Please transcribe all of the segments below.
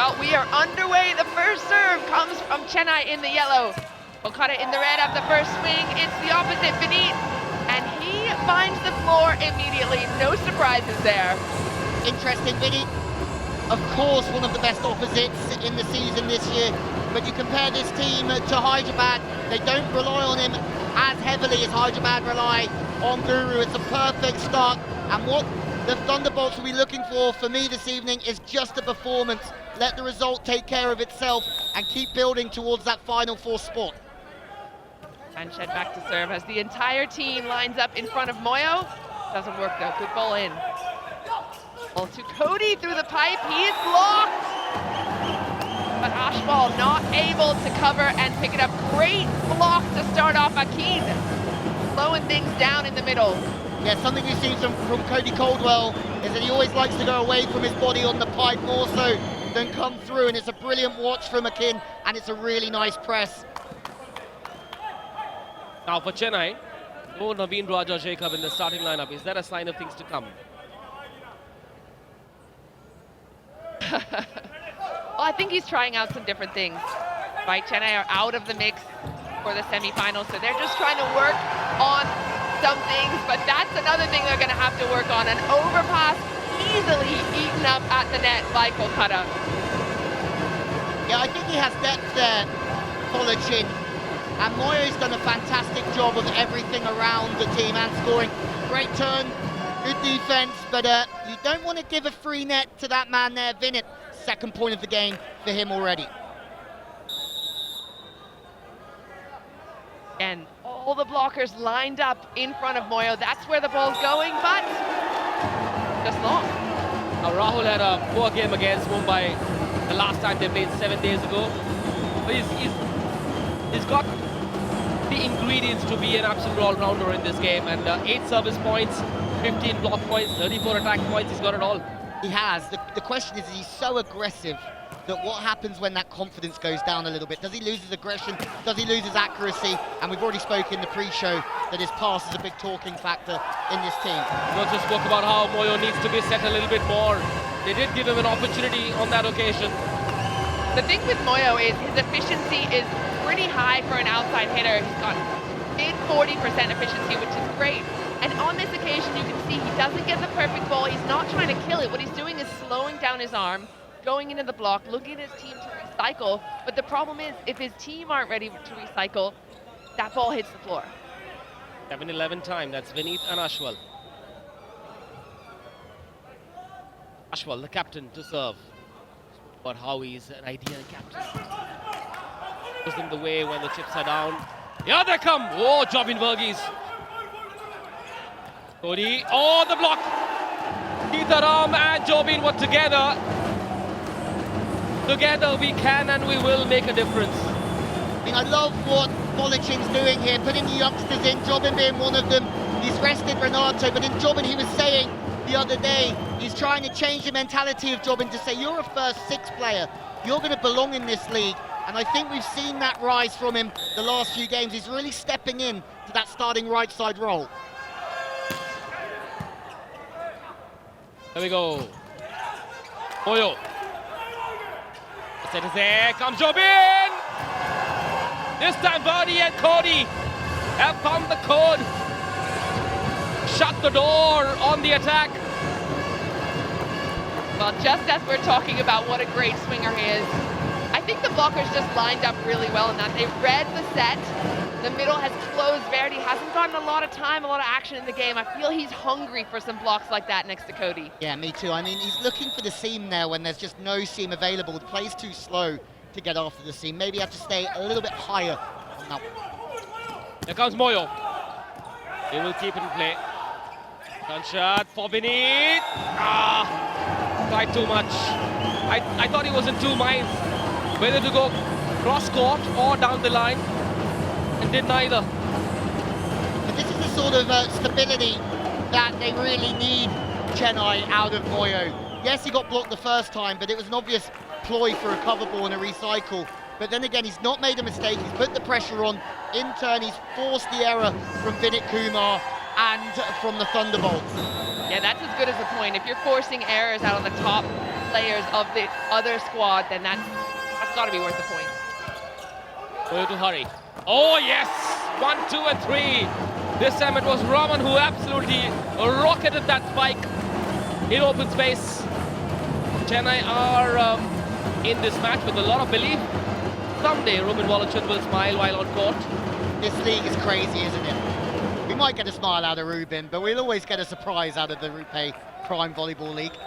Well, we are underway. The first serve comes from Chennai in the yellow. Kolkata in the red at the first swing. It's the opposite, Vineet, and he finds the floor immediately. No surprises there. Interesting, Vineet. Of course, one of the best opposites in the season this year, but you compare this team to Hyderabad, they don't rely on him as heavily as Hyderabad rely on Guru. It's a perfect start, and what the Thunderbolts will be looking for me this evening is just a performance. Let the result take care of itself and keep building towards that Final Four spot. And Shed back to serve as the entire team lines up in front of Moyo. Doesn't work though, good ball in. Ball to Cody through the pipe, he is blocked! But Ashwal not able to cover and pick it up. Great block to start off Akin, slowing things down in the middle. Yeah, something you've seen from Cody Caldwell is that he always likes to go away from his body on the pipe more so than come through, and it's a brilliant watch from Akin, and it's a really nice press. Now for Chennai, no Naveen Raja Jacob in the starting lineup. Is that a sign of things to come? Well, I think he's trying out some different things. Right, Chennai are out of the mix for the semifinals, so they're just trying to work on some things, but that's another thing they're going to have to work on. An overpass easily eaten up at the net by Kolkata. Yeah, I think he has depth there, Polichin. And Moyo's done a fantastic job of everything around the team and scoring. Great turn, good defense, but you don't want to give a free net to that man there, Vineet. Second point of the game for him already. And all the blockers lined up in front of Moyo. That's where the ball's going, but just long. Now Rahul had a poor game against Mumbai the last time they played 7 days ago. But he's got the ingredients to be an absolute all-rounder in this game, and 8 service points, 15 block points, 34 attack points, he's got it all. He has. The question is he's so aggressive that what happens when that confidence goes down a little bit? Does he lose his aggression? Does he lose his accuracy? And we've already spoken in the pre-show that his pass is a big talking factor in this team. We also spoke about how Moyo needs to be set a little bit more. They did give him an opportunity on that occasion. The thing with Moyo is his efficiency is pretty high for an outside hitter. He's got mid 40% efficiency, which is great. And on this occasion, you can see he doesn't get the perfect ball. He's not trying to kill it. What he's doing is slowing down his arm, going into the block, looking at his team to recycle. But the problem is, if his team aren't ready to recycle, that ball hits the floor. 7-11 time, that's Vineet and Ashwal. Ashwal, the captain, to serve. But how he's an ideal captain. Goes in the way when the chips are down. Here they come! Oh, Jobin Verghese. Cody, oh, the block! Keitharam and Jobin were together. Together we can and we will make a difference. I mean, I love what Polichin's doing here, putting the youngsters in, Jobin being one of them. He's rested Renato, but in Jobin he was saying the other day, he's trying to change the mentality of Jobin to say, you're a first 6 player, you're going to belong in this league. And I think we've seen that rise from him the last few games. He's really stepping in to that starting right side role. There we go. Moyo. Set is there, comes Jobin! This time Birdie and Cody have found the code. Shut the door on the attack. Well, just as we're talking about what a great swinger he is, I think the blockers just lined up really well in that. They read the set. The middle has closed. Verdi hasn't gotten a lot of time, a lot of action in the game. I feel he's hungry for some blocks like that next to Cody. Yeah, me too. I mean, he's looking for the seam there when there's just no seam available. The play's too slow to get after the seam. Maybe have to stay a little bit higher on that one. Here comes Moyo. He will keep it in play. Gunshot for Vineet. Tried too much. I thought he was in 2 minds whether to go cross court or down the line, and did neither. But this is the sort of stability that they really need Chennai out of Moyo. Yes, he got blocked the first time, but it was an obvious ploy for a cover ball and a recycle. But then again, he's not made a mistake. He's put the pressure on. In turn, he's forced the error from Vinit Kumar and from the Thunderbolts. Yeah, that's as good as a point. If you're forcing errors out on the top players of the other squad, then that's got to be worth the point. Going to hurry. Oh yes! 1, 2, and 3. This time it was Raman who absolutely rocketed that spike in open space. Chennai are in this match with a lot of belief. Someday Ruben Volleyball will smile while on court. This league is crazy, isn't it? We might get a smile out of Ruben, but we'll always get a surprise out of the RuPay Prime Volleyball League.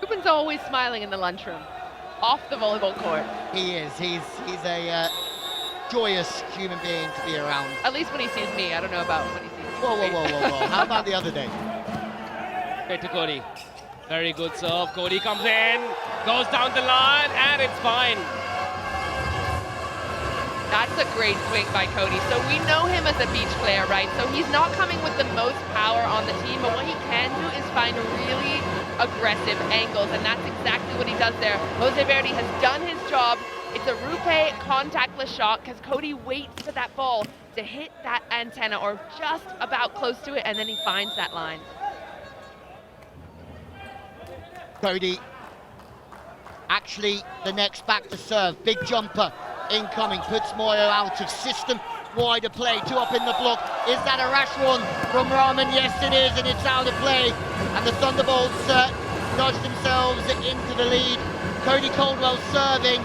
Ruben's always smiling in the lunchroom, off the volleyball court. He is. He's a joyous human being to be around. At least when he sees me. I don't know about when he sees me. Whoa. How about the other day? Straight to Cody. Very good serve. Cody comes in, goes down the line, and it's fine. That's a great swing by Cody. So we know him as a beach player, right? So he's not coming with the most power on the team, but what he can do is find really aggressive angles, and that's exactly what he does there. Jose Verdi has done his job. It's a RuPay contactless shot because Cody waits for that ball to hit that antenna or just about close to it, and then he finds that line. Cody, actually the next back to serve, big jumper incoming, puts Moyo out of system, wider play, 2 up in the block. Is that a rash one from Raman? Yes it is, and it's out of play, and the Thunderbolts nudge themselves into the lead. Cody Caldwell serving,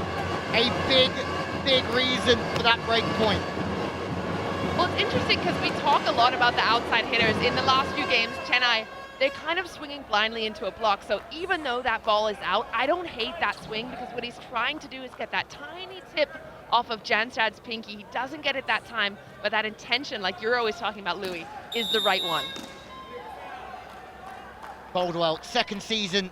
a big reason for that break point. Well, it's interesting because we talk a lot about the outside hitters. In the last few games, Chennai, they're kind of swinging blindly into a block. So even though that ball is out, I don't hate that swing because what he's trying to do is get that tiny tip off of Janstad's pinky. He doesn't get it that time, but that intention, like you're always talking about, Louis, is the right one. Caldwell, second season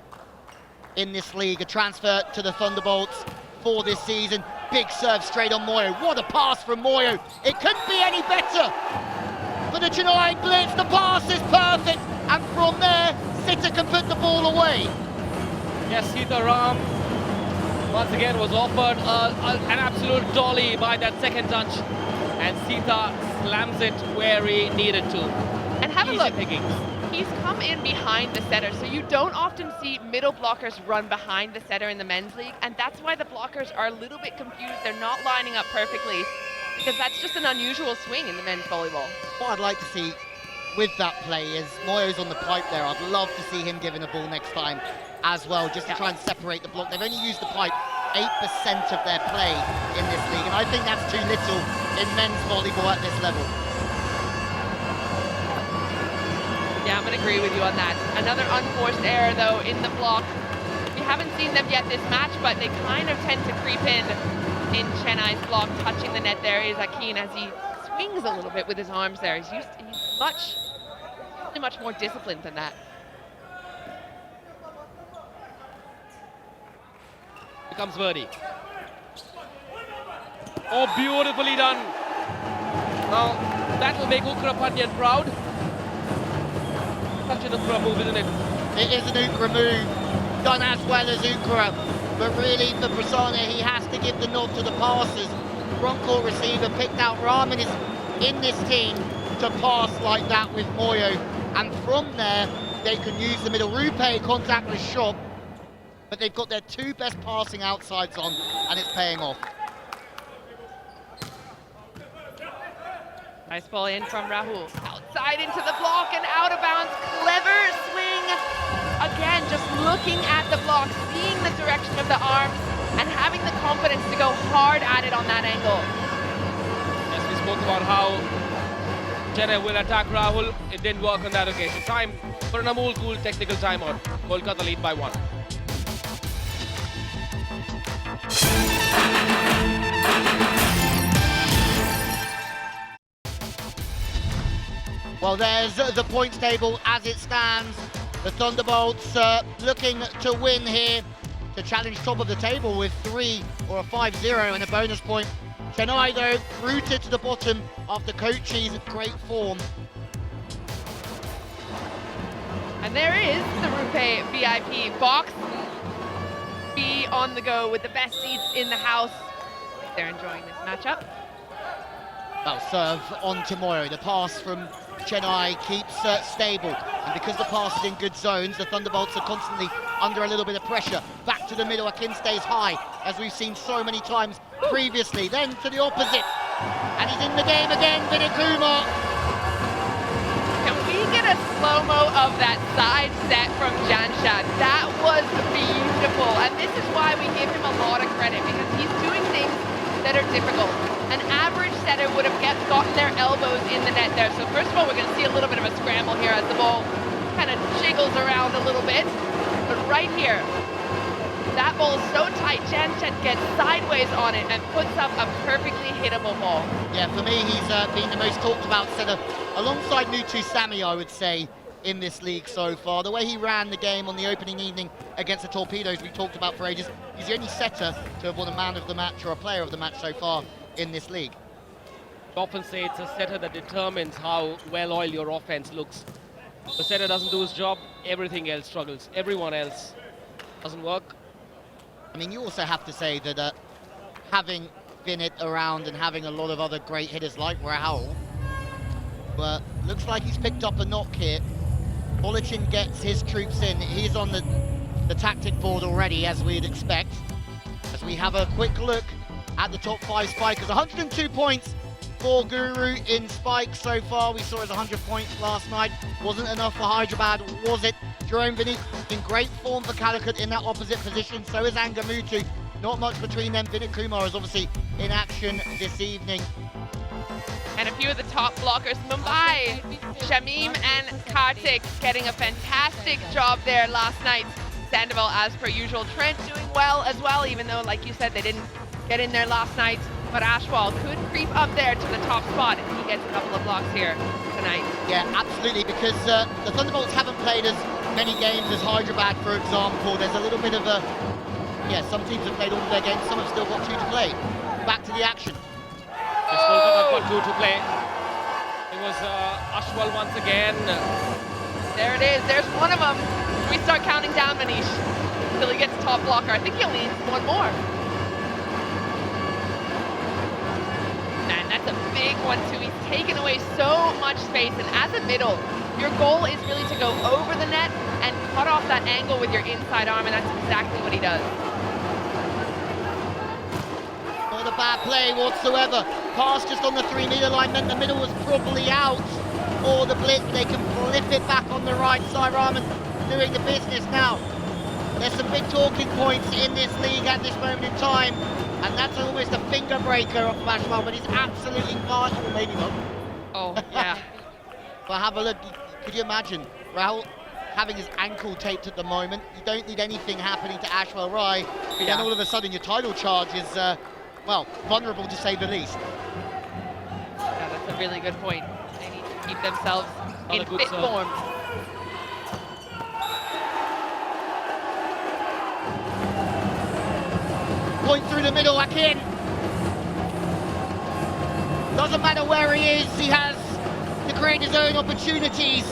in this league, a transfer to the Thunderbolts for this season. Big serve straight on Moyo. What a pass from Moyo. It couldn't be any better for the Chennai Blitz. The pass is perfect, and from there, Sita can put the ball away. Yes, Sita Ram once again was offered an absolute dolly by that second touch, and Sita slams it where he needed to. And have Easy a look. pickings. He's come in behind the setter, so you don't often see middle blockers run behind the setter in the men's league, and that's why the blockers are a little bit confused. They're not lining up perfectly, because that's just an unusual swing in the men's volleyball. What I'd like to see with that play is Moyo's on the pipe there. I'd love to see him giving a ball next time as well, just to try and separate the block. They've only used the pipe 8% of their play in this league, and I think that's too little in men's volleyball at this level. Yeah, I'm going to agree with you on that. Another unforced error, though, in the block. We haven't seen them yet this match, but they kind of tend to creep in Chennai's block. Touching the net there is Akin as he swings a little bit with his arms there. He's much more disciplined than that. Here comes Verdi. Oh, beautifully done. Now, that will make Ukra Pandyan proud. Such an Ukra move, isn't it? It is an Ukra move, done as well as Ukra, but really for Prasanna, he has to give the nod to the passes. Front court receiver picked out. Raman is in this team to pass like that with Moyo, and from there they can use the middle. RuPay contactless shot, but they've got their 2 best passing outsides on, and it's paying off. Nice ball in from Rahul. Outside into the block and out of bounds. Clever swing. Again, just looking at the block, seeing the direction of the arms, and having the confidence to go hard at it on that angle. Yes, we spoke about how Chennai will attack Rahul. It didn't work on that occasion. Time for an Amul Cool technical timeout. Kolkata lead by 1. Well, there's the points table as it stands. The Thunderbolts looking to win here, to challenge top of the table with 3 or a 5-0 and a bonus point. Chennai, though, rooted to the bottom after Kochi's great form. And there is the RuPay VIP box. Be on the go with the best seats in the house. They're enjoying this matchup. Well, serve on to Moyo. The pass from Chennai keeps stable. And because the pass is in good zones, the Thunderbolts are constantly under a little bit of pressure. Back to the middle, Akin stays high, as we've seen so many times previously. Then to the opposite, and he's in the game again, Vinit Kumar. Can we get a slow-mo of that side set from Janshad? That was beautiful, and this is why we give him a lot of credit, because he's doing things that are difficult. An average setter would have gotten their elbows in the net there. So first of all, we're going to see a little bit of a scramble here as the ball kind of jiggles around a little bit. But right here, that ball is so tight, Janshad gets sideways on it and puts up a perfectly hittable ball. Yeah, for me, he's been the most talked about setter, alongside Nutu Sami, I would say, in this league so far. The way he ran the game on the opening evening against the Torpedoes, we talked about for ages. He's the only setter to have won a man of the match or a player of the match so far in this league. I often say it's a setter that determines how well-oiled your offense looks. If the setter doesn't do his job, everything else struggles. Everyone else doesn't work. I mean, you also have to say that having Vinit around and having a lot of other great hitters like Rahul, but looks like he's picked up a knock here. Polichin gets his troops in. He's on the tactic board already, as we'd expect. As we have a quick look at the top 5 spikers. 102 points for Guru in spikes so far. We saw his 100 points last night. Wasn't enough for Hyderabad, was it? Jerome Vinny in great form for Calicut in that opposite position. So is Angamutu. Not much between them. Vinit Kumar is obviously in action this evening. And a few of the top blockers, Mumbai, Shamim and Kartik getting a fantastic job there last night. Sandoval, as per usual. Trent doing well as well, even though, like you said, they didn't get in there last night. But Ashwal could creep up there to the top spot if he gets a couple of blocks here tonight. Yeah, absolutely, because the Thunderbolts haven't played as many games as Hyderabad, for example. There's a little bit of a... Yeah, some teams have played all of their games, some have still got 2 to play. Back to the action. Just Kolkata got 2 to play. It was Ashwal once again. There it is, there's one of them. We start counting down, Manish, until he gets top blocker. I think he only needs one more. And that's a big one too. He's taken away so much space, and as a middle, your goal is really to go over the net and cut off that angle with your inside arm, and that's exactly what he does. Not a bad play whatsoever. Pass just on the 3-meter line meant the middle was probably out for the Blitz. They can flip it back on the right side. Rahman doing the business now. There's some big talking points in this league at this moment in time, and that's almost a finger breaker of Ashwal, but he's absolutely fine. Or maybe not. Oh, yeah. But have a look. Could you imagine Rahul having his ankle taped at the moment? You don't need anything happening to Ashwal Rai, and then all of a sudden your title charge is, well, vulnerable to say the least. Yeah, that's a really good point. They need to keep themselves in fit form. Point through the middle, Akin. Doesn't matter where he is, he has to create his own opportunities,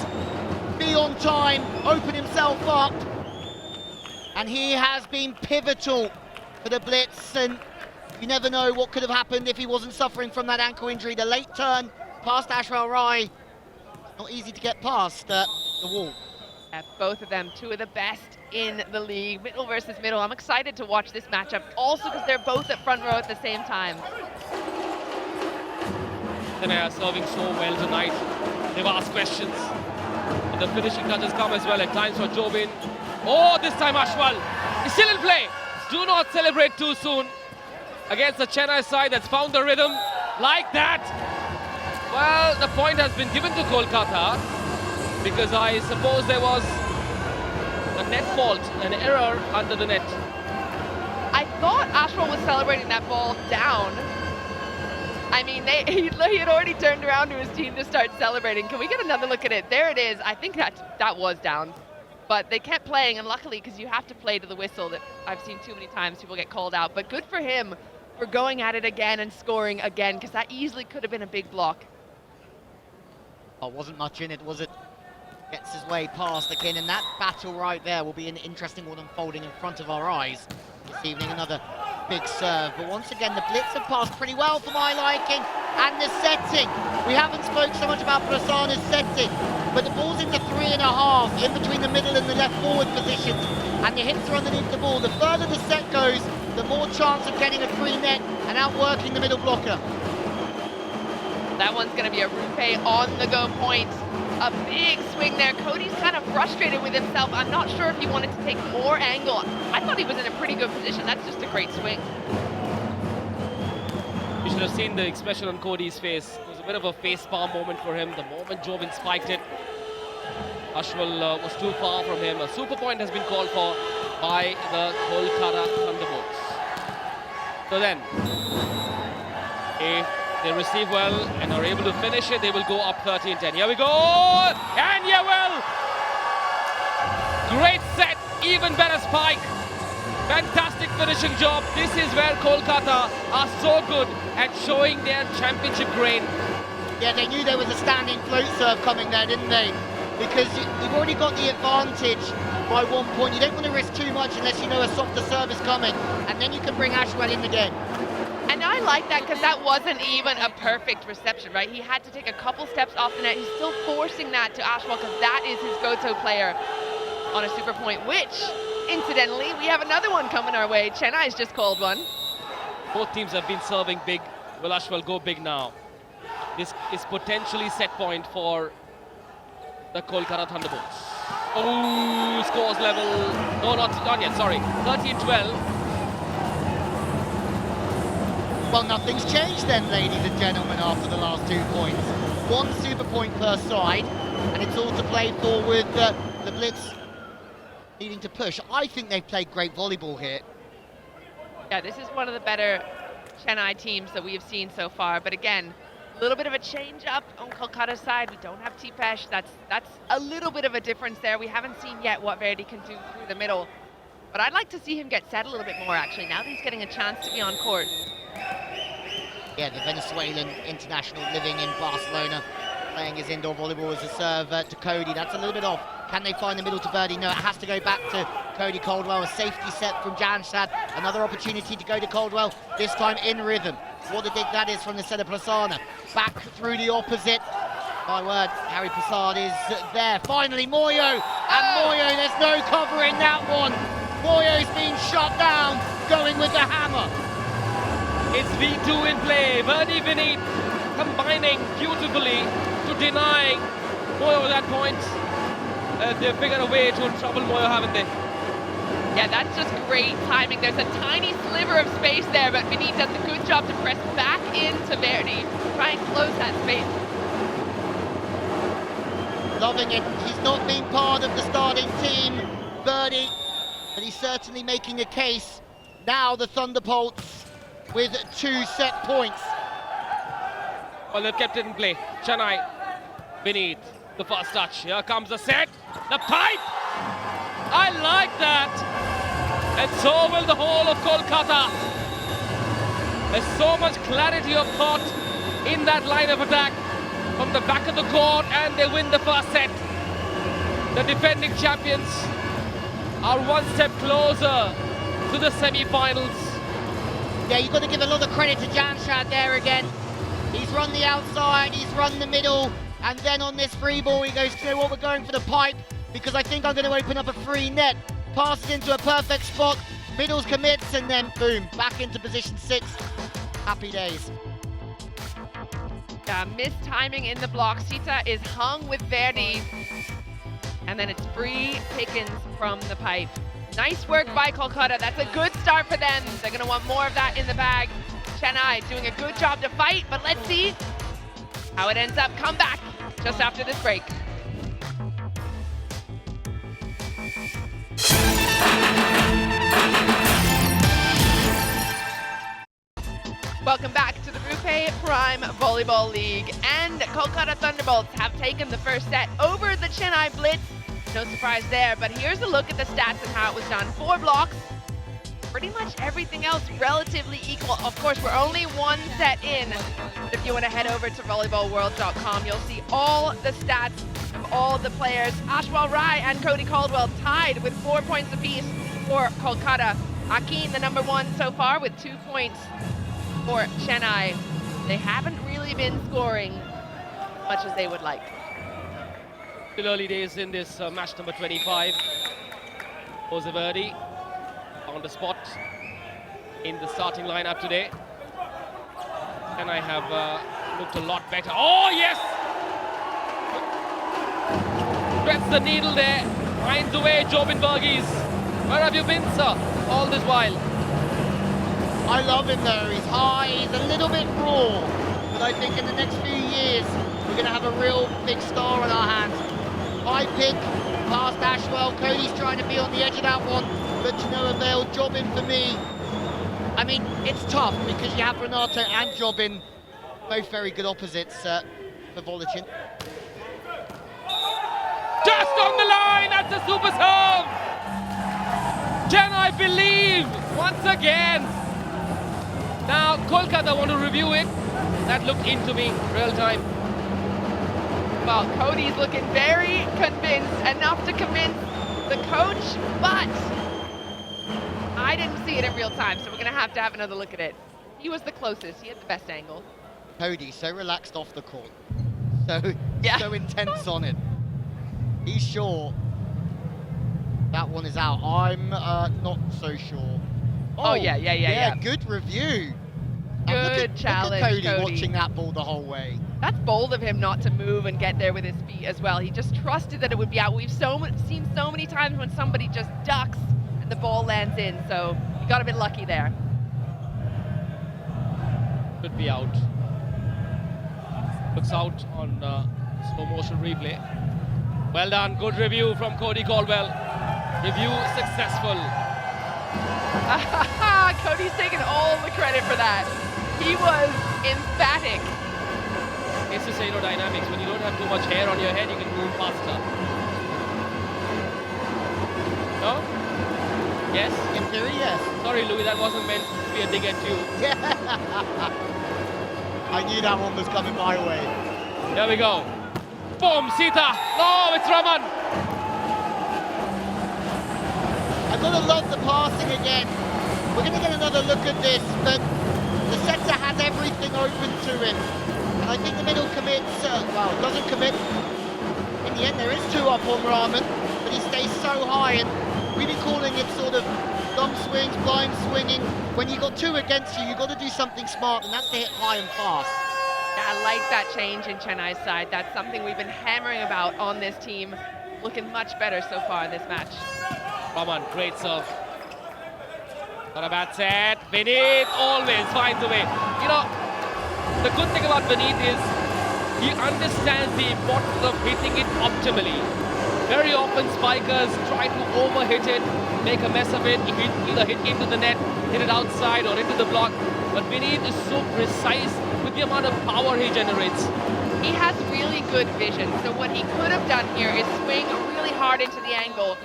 be on time, open himself up. And he has been pivotal for the Blitz, and you never know what could have happened if he wasn't suffering from that ankle injury. The late turn past Ashwal Rai, not easy to get past the wall. Both of them, 2 of the best in the league, middle versus middle. I'm excited to watch this matchup, also because they're both at front row at the same time. They are serving so well tonight. They've asked questions. And the finishing touches come as well at times for Jobin. Oh, this time Ashwal is still in play. Do not celebrate too soon against the Chennai side that's found the rhythm like that. Well, the point has been given to Kolkata, because I suppose there was a net fault, an error under the net. I thought Ashwal was celebrating that ball down. I mean, he had already turned around to his team to start celebrating. Can we get another look at it? There it is. I think that was down. But they kept playing, and luckily, because you have to play to the whistle, that I've seen too many times people get called out. But good for him for going at it again and scoring again, because that easily could have been a big block. Oh, wasn't much in it, was it? Gets his way past Akin, and that battle right there will be an interesting one unfolding in front of our eyes. this evening. Another big serve, but once again the Blitz have passed pretty well for my liking, and the setting. We haven't spoke so much about Prasanna's setting, but the ball's in the 3.5, in between the middle and the left forward positions, and the hips are underneath the ball. The further the set goes, the more chance of getting a free net and outworking the middle blocker. That one's going to be a RuPay on the go point. A big swing there. Cody's kind of frustrated with himself. I'm not sure if he wanted to take more angle. I thought he was in a pretty good position. That's just a great swing. You should have seen the expression on Cody's face. It was a bit of a face palm moment for him. The moment Jovin spiked it, Ashwal was too far from him. A super point has been called for by the Kolkata Thunderbolts. So then, if they receive well and are able to finish it, they will go up 13-10. Here we go! And yeah, well! Great set, even better spike. Fantastic finishing job. This is where Kolkata are so good at showing their championship grain. Yeah, they knew there was a standing float serve coming there, didn't they? Because you've already got the advantage by 1 point. You don't want to risk too much unless you know a softer serve is coming, and then you can bring Ashwal in the game. And I like that because that wasn't even a perfect reception, right? He had to take a couple steps off the net. He's still forcing that to Ashwal because that is his go-to player on a super point, which, incidentally, we have another one coming our way. Chennai's just called one. Both teams have been serving big. Will Ashwal go big now? This is potentially set point for the Kolkata Thunderbolts. Oh, scores level. No, not yet, sorry. 13-12. Well, nothing's changed then, ladies and gentlemen, after the last 2 points. 1 super point per side, and it's all to play for with the Blitz needing to push. I think they've played great volleyball here. Yeah, this is one of the better Chennai teams that we have seen so far. But again, a little bit of a change up on Kolkata's side. We don't have Tipesh. That's a little bit of a difference there. We haven't seen yet what Verdi can do through the middle. But I'd like to see him get set a little bit more, actually, now that he's getting a chance to be on court. Yeah, the Venezuelan international living in Barcelona, playing his indoor volleyball as a serve to Cody. That's a little bit off. Can they find the middle to Verdi? No, it has to go back to Cody Caldwell. A safety set from Janshad. Another opportunity to go to Caldwell, this time in rhythm. What a dig that is from the set of Prasanna. Back through the opposite. My word, Harry Prasad is there. Finally, Moyo. And Moyo, there's no covering that one. Moyo's been shot down, going with the hammer. It's V2 in play. Verdi Vinit combining beautifully to deny Moyo that point. They've figured a way to trouble Moyo, haven't they? Yeah, that's just great timing. There's a tiny sliver of space there, but Vinit does a good job to press back into Verdi, try and close that space. Loving it. He's not been part of the starting team, Verdi, but he's certainly making a case. Now the Thunderbolts with 2 set points. Well, they've kept it in play. Chennai, Vinit, the first touch. Here comes the set. The pipe! I like that! And so will the whole of Kolkata. There's so much clarity of thought in that line of attack from the back of the court, and they win the first set. The defending champions are 1 step closer to the semi-finals. Yeah, you've got to give a lot of credit to Janshad there again. He's run the outside, he's run the middle, and then on this free ball he goes, you know what, we're going for the pipe because I think I'm going to open up a free net. Passes into a perfect spot, middles commits, and then boom, back into position 6. Happy days. Yeah, missed timing in the block. Sita is hung with Verdi, and then it's free pickings from the pipe. Nice work by Kolkata. That's a good start for them. They're going to want more of that in the bag. Chennai doing a good job to fight, but let's see how it ends up. Come back just after this break. Welcome back to the RuPay Prime Volleyball League. And Kolkata Thunderbolts have taken the first set over the Chennai Blitz. No surprise there, but here's a look at the stats and how it was done. 4 blocks, pretty much everything else relatively equal. Of course, we're only 1 set in, but if you want to head over to volleyballworld.com, you'll see all the stats of all the players. Ashwal Rai and Cody Caldwell tied with 4 points apiece for Kolkata. Akin, the number 1 so far with 2 points for Chennai. They haven't really been scoring as much as they would like. Still early days in this match number 25. Oseverdi on the spot in the starting lineup today. And I have looked a lot better. Oh, yes! Threads the needle there. Finds a way, Jobin Burgess. Where have you been, sir, all this while? I love him though. He's high, he's a little bit raw. But I think in the next few years, we're going to have a real big star on our hands. High pick, past Ashwell. Cody's trying to be on the edge of that one, but to no avail. Jobin for me. I mean, it's tough because you have Renato and Jobin, both very good opposites for Volleyball. Just on the line, that's a super serve! Chennai believe once again. Now Kolkata want to review it. That looked into me real time. Well, Cody's looking very convinced, enough to convince the coach, but I didn't see it in real time, so we're going to have another look at it. He was the closest. He had the best angle. Cody, so relaxed off the court. Yeah. So intense on it. He's sure that one is out. I'm not so sure. Oh, yeah. Good review. Good challenge, look at Cody watching that ball the whole way. That's bold of him not to move and get there with his feet as well. He just trusted that it would be out. We've seen so many times when somebody just ducks and the ball lands in, so he got a bit lucky there. Could be out. Looks out on slow motion replay. Well done, good review from Cody Caldwell. Review successful. Cody's taking all the credit for that. He was emphatic. It's just aerodynamics. When you don't have too much hair on your head, you can move faster. No? Yes? In theory, yes. Sorry, Louis, that wasn't meant to be a dig at you. I knew that one was coming my way. Here we go. Boom, Sita. No, it's Raman. I've got to love the passing again. We're going to get another look at this, but the setter has everything open to him. And I think the middle commits, doesn't commit. In the end, there is 2 up on Rahman, but he stays so high, and we've been calling it sort of thumb swings, blind swinging. When you've got 2 against you, you've got to do something smart, and that's to hit high and fast. Yeah, I like that change in Chennai's side. That's something we've been hammering about on this team. Looking much better so far in this match. Raman, great serve. Not a bad set. Vineet always finds a way. You know, the good thing about Vineet is he understands the importance of hitting it optimally. Very often spikers try to overhit it, make a mess of it, either hit into the net, hit it outside or into the block. But Vineet is so precise with the amount of power he generates. He has really good vision, so what he could have done here is swing really hard into the angle,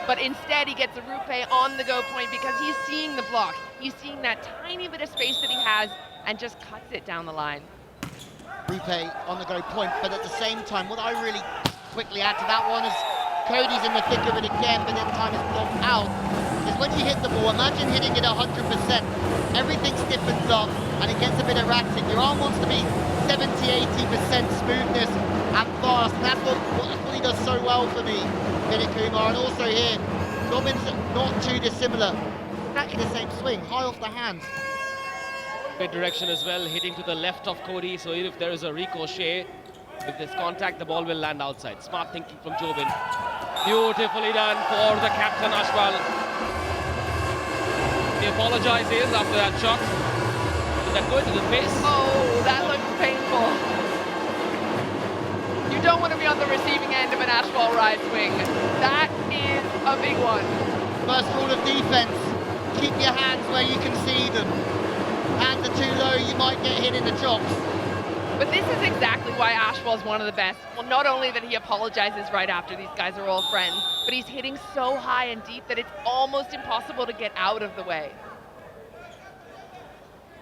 but instead he gets a RuPay on the go point because he's seeing the block. He's seeing that tiny bit of space that he has and just cuts it down the line. RuPay on the go point, but at the same time, what I really quickly add to that one is Cody's in the thick of it again, but then time is blocked out. Is when you hit the ball, imagine hitting it 100%. Everything stiffens up and it gets a bit erratic. Your arm wants to be 70-80% smoothness and fast, and that's what he does so well for me, Vinit Kumar. And also here, Robin's not too dissimilar. Exactly the same swing, high off the hands. Great direction as well, hitting to the left of Cody, so even if there is a ricochet, with this contact, the ball will land outside. Smart thinking from Jobin. Beautifully done for the captain, Ashwal. He apologizes after that shot. Did that go into the face? Oh, that looks painful. You don't want to be on the receiving end of an Ashwal ride swing. That is a big one. First rule of defense, keep your hands where you can see them. Hands are too low, you might get hit in the chops. But this is exactly why Ashwal's one of the best. Well, not only that he apologizes right after, these guys are all friends, but he's hitting so high and deep that it's almost impossible to get out of the way.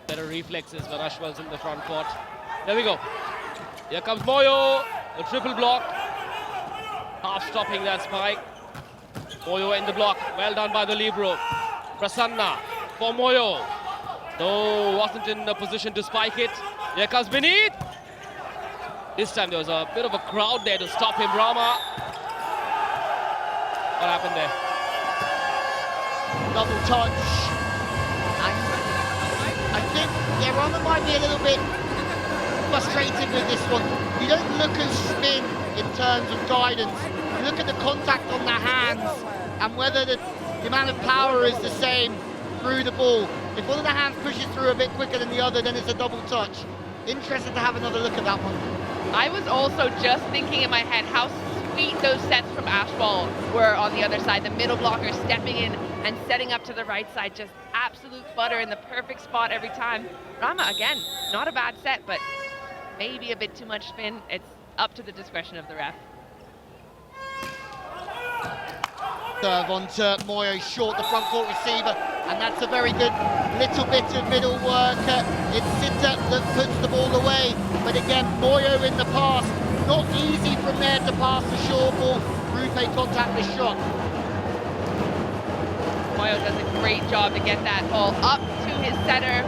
Better reflexes when Ashwal's in the front court. There we go. Here comes Moyo, a triple block. Half stopping that spike. Moyo in the block, well done by the libero. Prasanna for Moyo. No, wasn't in a position to spike it. Here comes Beneath. This time there was a bit of a crowd there to stop him. Rama. What happened there? Double touch. And I think, yeah, Rama might be a little bit frustrated with this one. You don't look at spin in terms of guidance. You look at the contact on the hands and whether the amount of power is the same through the ball. If one of the hands pushes through a bit quicker than the other, then it's a double touch. Interested to have another look at that one. I was also just thinking in my head how sweet those sets from Ashball were on the other side. The middle blocker stepping in and setting up to the right side, just absolute butter in the perfect spot every time. Rama, again, not a bad set, but maybe a bit too much spin. It's up to the discretion of the ref. Serve onto Moyo, short the front court receiver, and that's a very good little bit of middle work. It's Sitter that puts the ball away, but again, Moyo in the pass, not easy from there to pass the short ball. RuPay contact the shot. Moyo does a great job to get that ball up to his setter,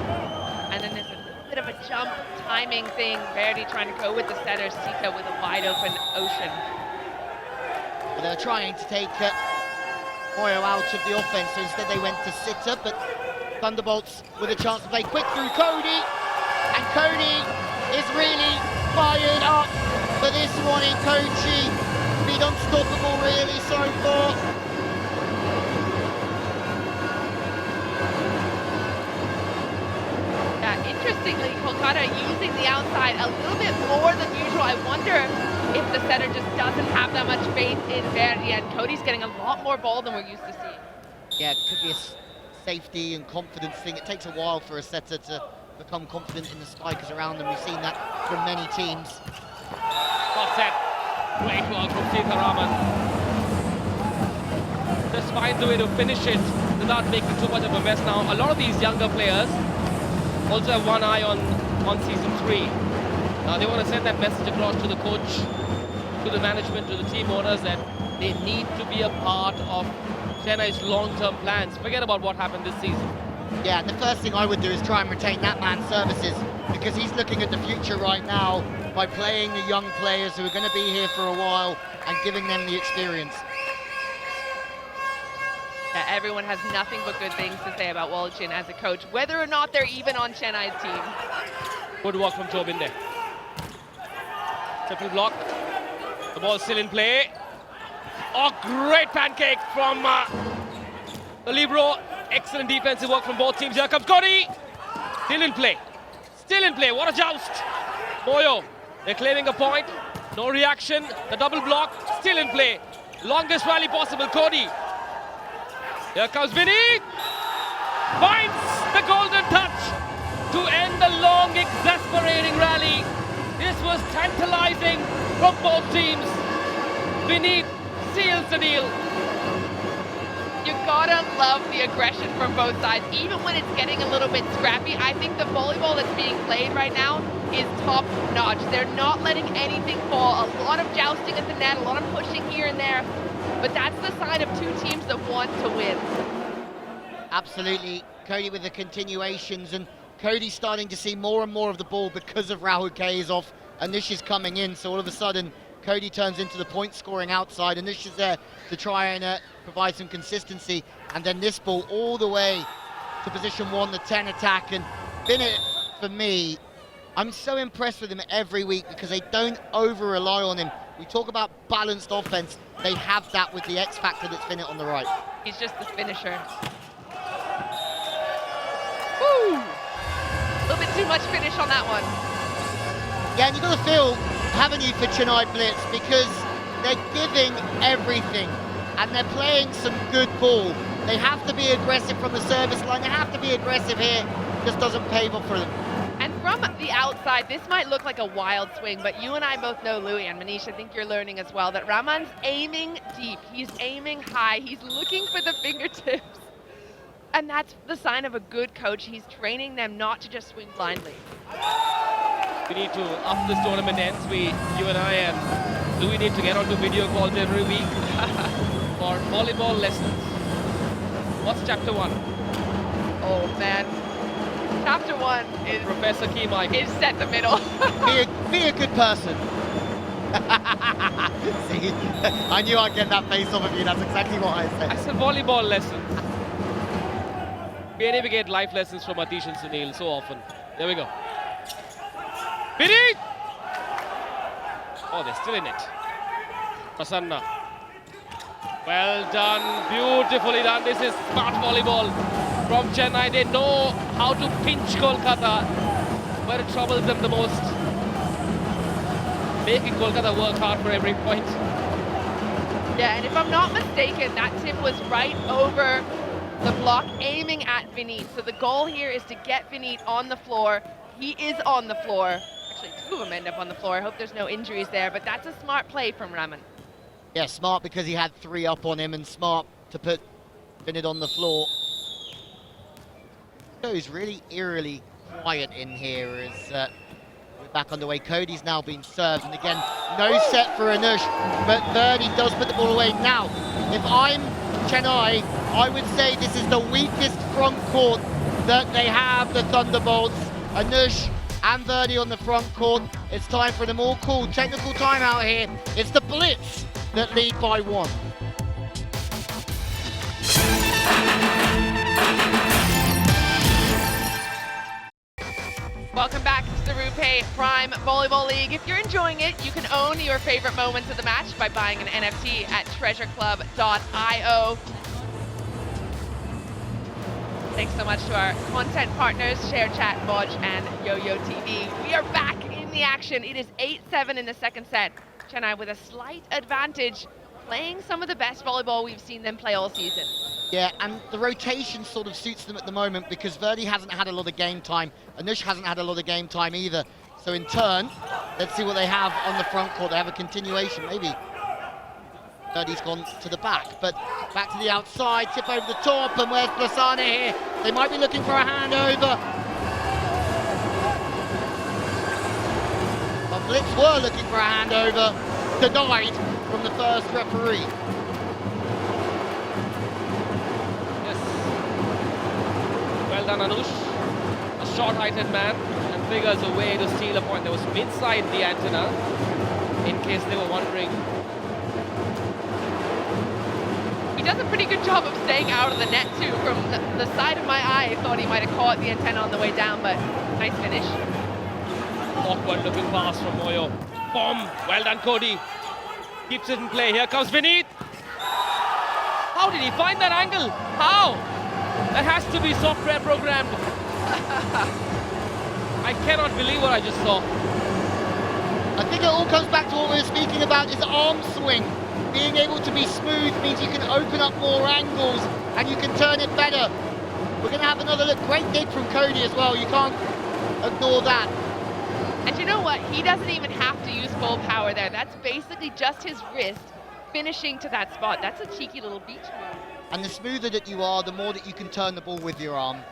and then there's a little bit of a jump timing thing. Verdi trying to go with the setter, Sita with a wide open Ocean. But they're trying to take Moyo out of the offense, so instead they went to Sitter, but Thunderbolts with a chance to play quick through Cody, and Cody is really fired up for this one in Kochi. Been unstoppable really so far. Yeah, interestingly, Kolkata using the outside a little bit more than usual. I wonder if the setter just doesn't have that much faith in Verdi, and Cody's getting a lot more ball than we're used to seeing. Yeah, it could be a safety and confidence thing. It takes a while for a setter to become confident in the spikers around them. We've seen that from many teams. Top set. Great work from Sitaraman. Just finds a way to finish it without making too much of a mess now. A lot of these younger players also have one eye on season 3. They want to send that message across to the coach, to the management, to the team owners that they need to be a part of Chennai's long-term plans. Forget about what happened this season. Yeah, and the first thing I would do is try and retain that man's services, because he's looking at the future right now by playing the young players who are going to be here for a while and giving them the experience. Yeah, everyone has nothing but good things to say about Walchin as a coach, whether or not they're even on Chennai's team. Good work from Tobin there. Triple block. The ball's still in play. Oh, great pancake from the libero. Excellent defensive work from both teams. Here comes Cody. Still in play. Still in play. What a joust. Moyo. They're claiming a point. No reaction. The double block. Still in play. Longest rally possible. Cody. Here comes Vinny. Finds the golden touch to end the long, exasperating rally. This was tantalizing from both teams. Vinny seals the deal. You gotta love the aggression from both sides, even when it's getting a little bit scrappy. I think the volleyball that's being played right now is top notch. They're not letting anything fall. A lot of jousting at the net, a lot of pushing here and there, but that's the sign of two teams that want to win. Absolutely. Cody with the continuations, and Cody's starting to see more and more of the ball because of Rahul Kaizov, and Nish is coming in, so all of a sudden Cody turns into the point scoring outside, and Nish is there to try and provide some consistency. And then this ball all the way to position 1, the 10 attack. And Bennett, for me, I'm so impressed with him every week because they don't over-rely on him. We talk about balanced offense. They have that with the X factor that's Bennett on the right. He's just the finisher. Woo! A little bit too much finish on that one. Yeah, and you've got to feel, haven't you, for Chennai Blitz, because they're giving everything and they're playing some good ball. They have to be aggressive from the service line. They have to be aggressive here. Just doesn't pave off for them. And from the outside, this might look like a wild swing, but you and I both know, Louis and Manish, I think you're learning as well, that Raman's aiming deep. He's aiming high. He's looking for the fingertips. And that's the sign of a good coach. He's training them not to just swing blindly. We need to, after this tournament ends, you and I and Louis need to get onto video calls every week for volleyball lessons. What's chapter 1? Oh man. Chapter 1 is Professor Key Mike. is set the middle. Be a good person. See, I knew I'd get that face off of you. That's exactly what I said. That's a volleyball lesson. We never get life lessons from Atish and Sunil so often. There we go. Beneath! Oh, they're still in it. Prasanna. Well done, beautifully done. This is smart volleyball from Chennai. They know how to pinch Kolkata where it troubles them the most. Making Kolkata work hard for every point. Yeah, and if I'm not mistaken, that tip was right over the block, aiming at Vineet. So the goal here is to get Vineet on the floor. He is on the floor. Actually, two of them end up on the floor. I hope there's no injuries there, but that's a smart play from Raman. Yeah, smart because he had 3 up on him, and smart to put Vineet on the floor. So he's really eerily quiet in here as we're back underway. Cody's now been served, and again, no set for Anush, but Verdi does put the ball away. Now, if I'm Chennai, I would say this is the weakest front court that they have, the Thunderbolts. Anush and Verdi on the front court. It's time for them all cool. Technical timeout here. It's the Blitz that lead by 1. Welcome back to the RuPay Prime Volleyball League. If you're enjoying it, you can own your favorite moments of the match by buying an NFT at treasureclub.io. Thanks so much to our content partners, ShareChat, Modge, and YoYo TV. We are back in the action. It is 8-7 in the second set. Chennai with a slight advantage, playing some of the best volleyball we've seen them play all season. Yeah, and the rotation sort of suits them at the moment because Verdi hasn't had a lot of game time. Anush hasn't had a lot of game time either. So in turn, let's see what they have on the front court. They have a continuation, maybe. Verdi's gone to the back, but back to the outside, tip over the top, and where's Prasanna here? They might be looking for a handover. But Blitz were looking for a handover, denied from the first referee. Yes. Well done, Anush. A short-heighted man and figures a way to steal a point. There was inside the antenna, in case they were wondering. He does a pretty good job of staying out of the net too. From the side of my eye, I thought he might have caught the antenna on the way down, but nice finish. Awkward looking pass from Moyo. Bomb! Well done, Cody. Keeps it in play. Here comes Vineet. How did he find that angle? How? That has to be software programmed. I cannot believe what I just saw. I think it all comes back to what we were speaking about, is arm swing. Being able to be smooth means you can open up more angles and you can turn it better. We're going to have another look. Great dig from Cody as well. You can't ignore that. And you know what? He doesn't even have to use full power there. That's basically just his wrist finishing to that spot. That's a cheeky little beach move. And the smoother that you are, the more that you can turn the ball with your arm.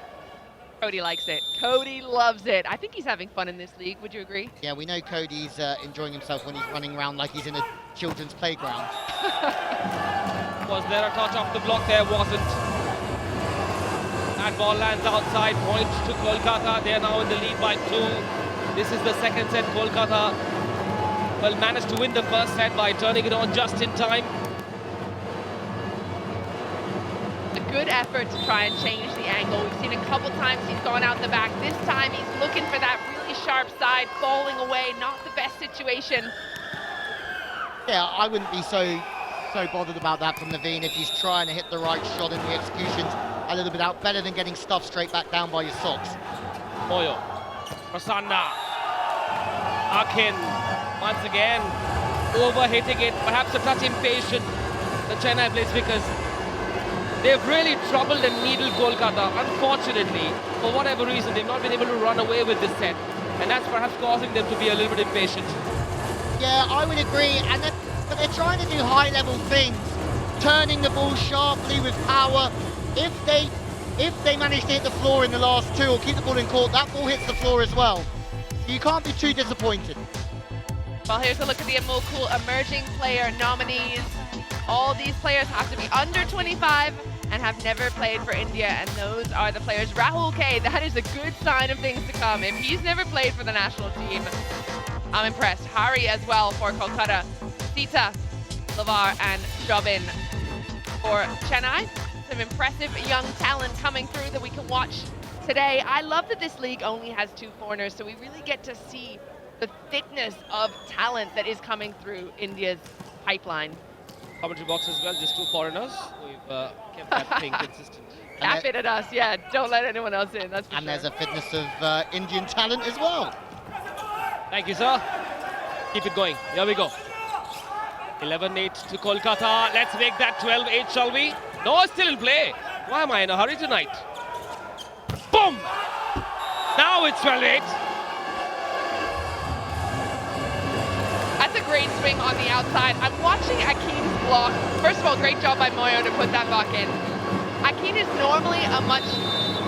Cody likes it. Cody loves it. I think he's having fun in this league. Would you agree? Yeah, we know Cody's enjoying himself when he's running around like he's in a children's playground. Was there a touch off the block? There wasn't. That ball lands outside, point to Kolkata. They're now in the lead by 2. This is the second set. Kolkata well managed to win the first set by turning it on just in time. A good effort to try and change the angle. We've seen a couple times he's gone out the back. This time he's looking for that really sharp side, falling away. Not the best situation. Yeah, I wouldn't be so bothered about that from Naveen if he's trying to hit the right shot and the execution's a little bit out. Better than getting stuffed straight back down by your socks. Moyo, Prasanna, Akin, once again, overhitting it, perhaps a touch impatient, the Chennai Blitz, because they've really troubled and needled Kolkata. Unfortunately, for whatever reason, they've not been able to run away with this set, and that's perhaps causing them to be a little bit impatient. Yeah, I would agree, but they're trying to do high-level things, turning the ball sharply with power. If they manage to hit the floor in the last 2 or keep the ball in court, that ball hits the floor as well. So you can't be too disappointed. Well, here's a look at the Cool Emerging Player nominees. All these players have to be under 25 and have never played for India, and those are the players. Rahul K, that is a good sign of things to come. If he's never played for the national team, I'm impressed. Hari as well for Kolkata. Sita, Lavar, and Jobin for Chennai. Some impressive young talent coming through that we can watch today. I love that this league only has 2 foreigners, so we really get to see the thickness of talent that is coming through India's pipeline. Commentary box as well, just 2 foreigners. We've kept that thing consistent. Cap it at us, yeah. Don't let anyone else in, that's for And sure. there's a fitness of Indian talent as well. Thank you, sir. Keep it going. Here we go. 11-8 to Kolkata. Let's make that 12-8, shall we? No, it's still in play. Why am I in a hurry tonight? Boom! Now it's 12-8. That's a great swing on the outside. I'm watching Akin's block. First of all, great job by Moyo to put that block in. Akin is normally a much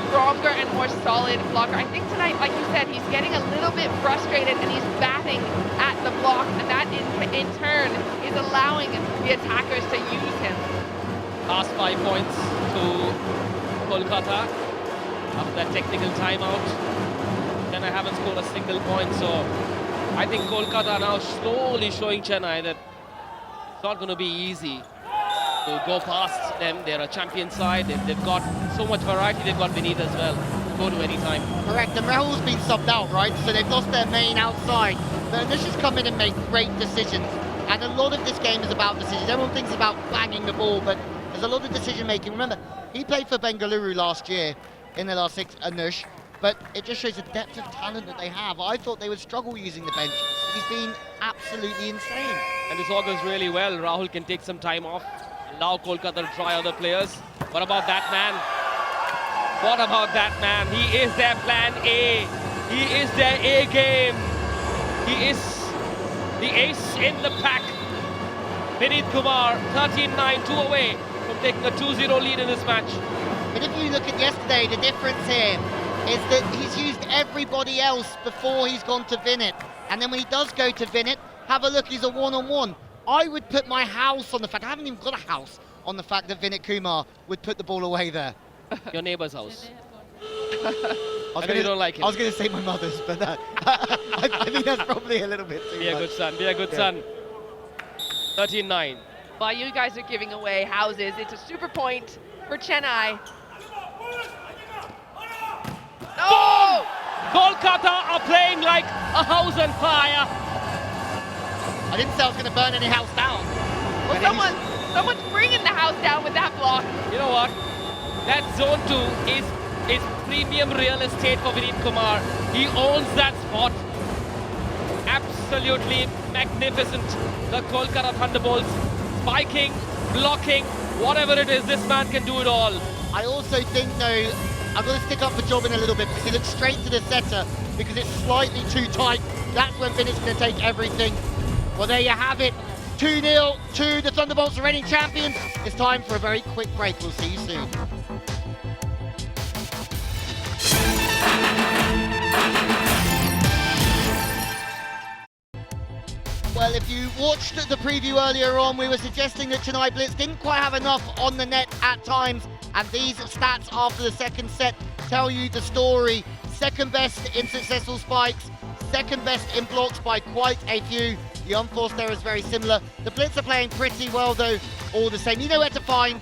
stronger and more solid blocker. I think tonight, like you said, he's getting a little bit frustrated and he's batting at the block, and that in turn is allowing the attackers to use him. Last 5 points to Kolkata after that technical timeout. Chennai haven't scored a single point, so I think Kolkata now slowly showing Chennai that it's not going to be easy to go past them. They're a champion side. They've got so much variety. They've got Vineet as well. Go to any time. Correct, and Rahul's been subbed out, right? So they've lost their main outside. But Anusha's come in and made great decisions. And a lot of this game is about decisions. Everyone thinks about banging the ball, but there's a lot of decision making. Remember, he played for Bengaluru last year in the last 6, Anush. But it just shows the depth of talent that they have. I thought they would struggle using the bench. He's been absolutely insane. And this augurs really well. Rahul can take some time off, allow Kolkata to try other players. What about that man? What about that man? He is their plan A. He is their A game. He is the ace in the pack. Vineet Kumar, 13-9, 2 away from taking a 2-0 lead in this match. But if you look at yesterday, the difference here is that he's used everybody else before he's gone to Vineet. And then when he does go to Vineet, have a look, he's a one-on-one. I would put my house on the fact, I haven't even got a house, on the fact that Vineet Kumar would put the ball away there. Your neighbor's house. I You don't like him. I was going to say my mother's, but no. I think that's probably a little bit too Be a much. good son, be a good son. 13-9. While you guys are giving away houses, it's a super point for Chennai. Oh! Kolkata are playing like a house on fire. I didn't say I was going to burn any house down. Well, someone's bringing the house down with that block. You know what? That zone 2 is premium real estate for Vineet Kumar. He owns that spot. Absolutely magnificent. The Kolkata Thunderbolts, spiking, blocking, whatever it is, this man can do it all. I also think, though, I'm going to stick up for Jobin a little bit because he looks straight to the setter because it's slightly too tight. That's when Vineet's going to take everything. Well, there you have it. 2-0 to the Thunderbolts, the reigning champions. It's time for a very quick break. We'll see you soon. Well, if you watched the preview earlier on, we were suggesting that Chennai Blitz didn't quite have enough on the net at times, and these stats after the second set tell you the story. Second best in successful spikes, second best in blocks by quite a few. The unforced error is very similar. The Blitz are playing pretty well, though, all the same. You know where to find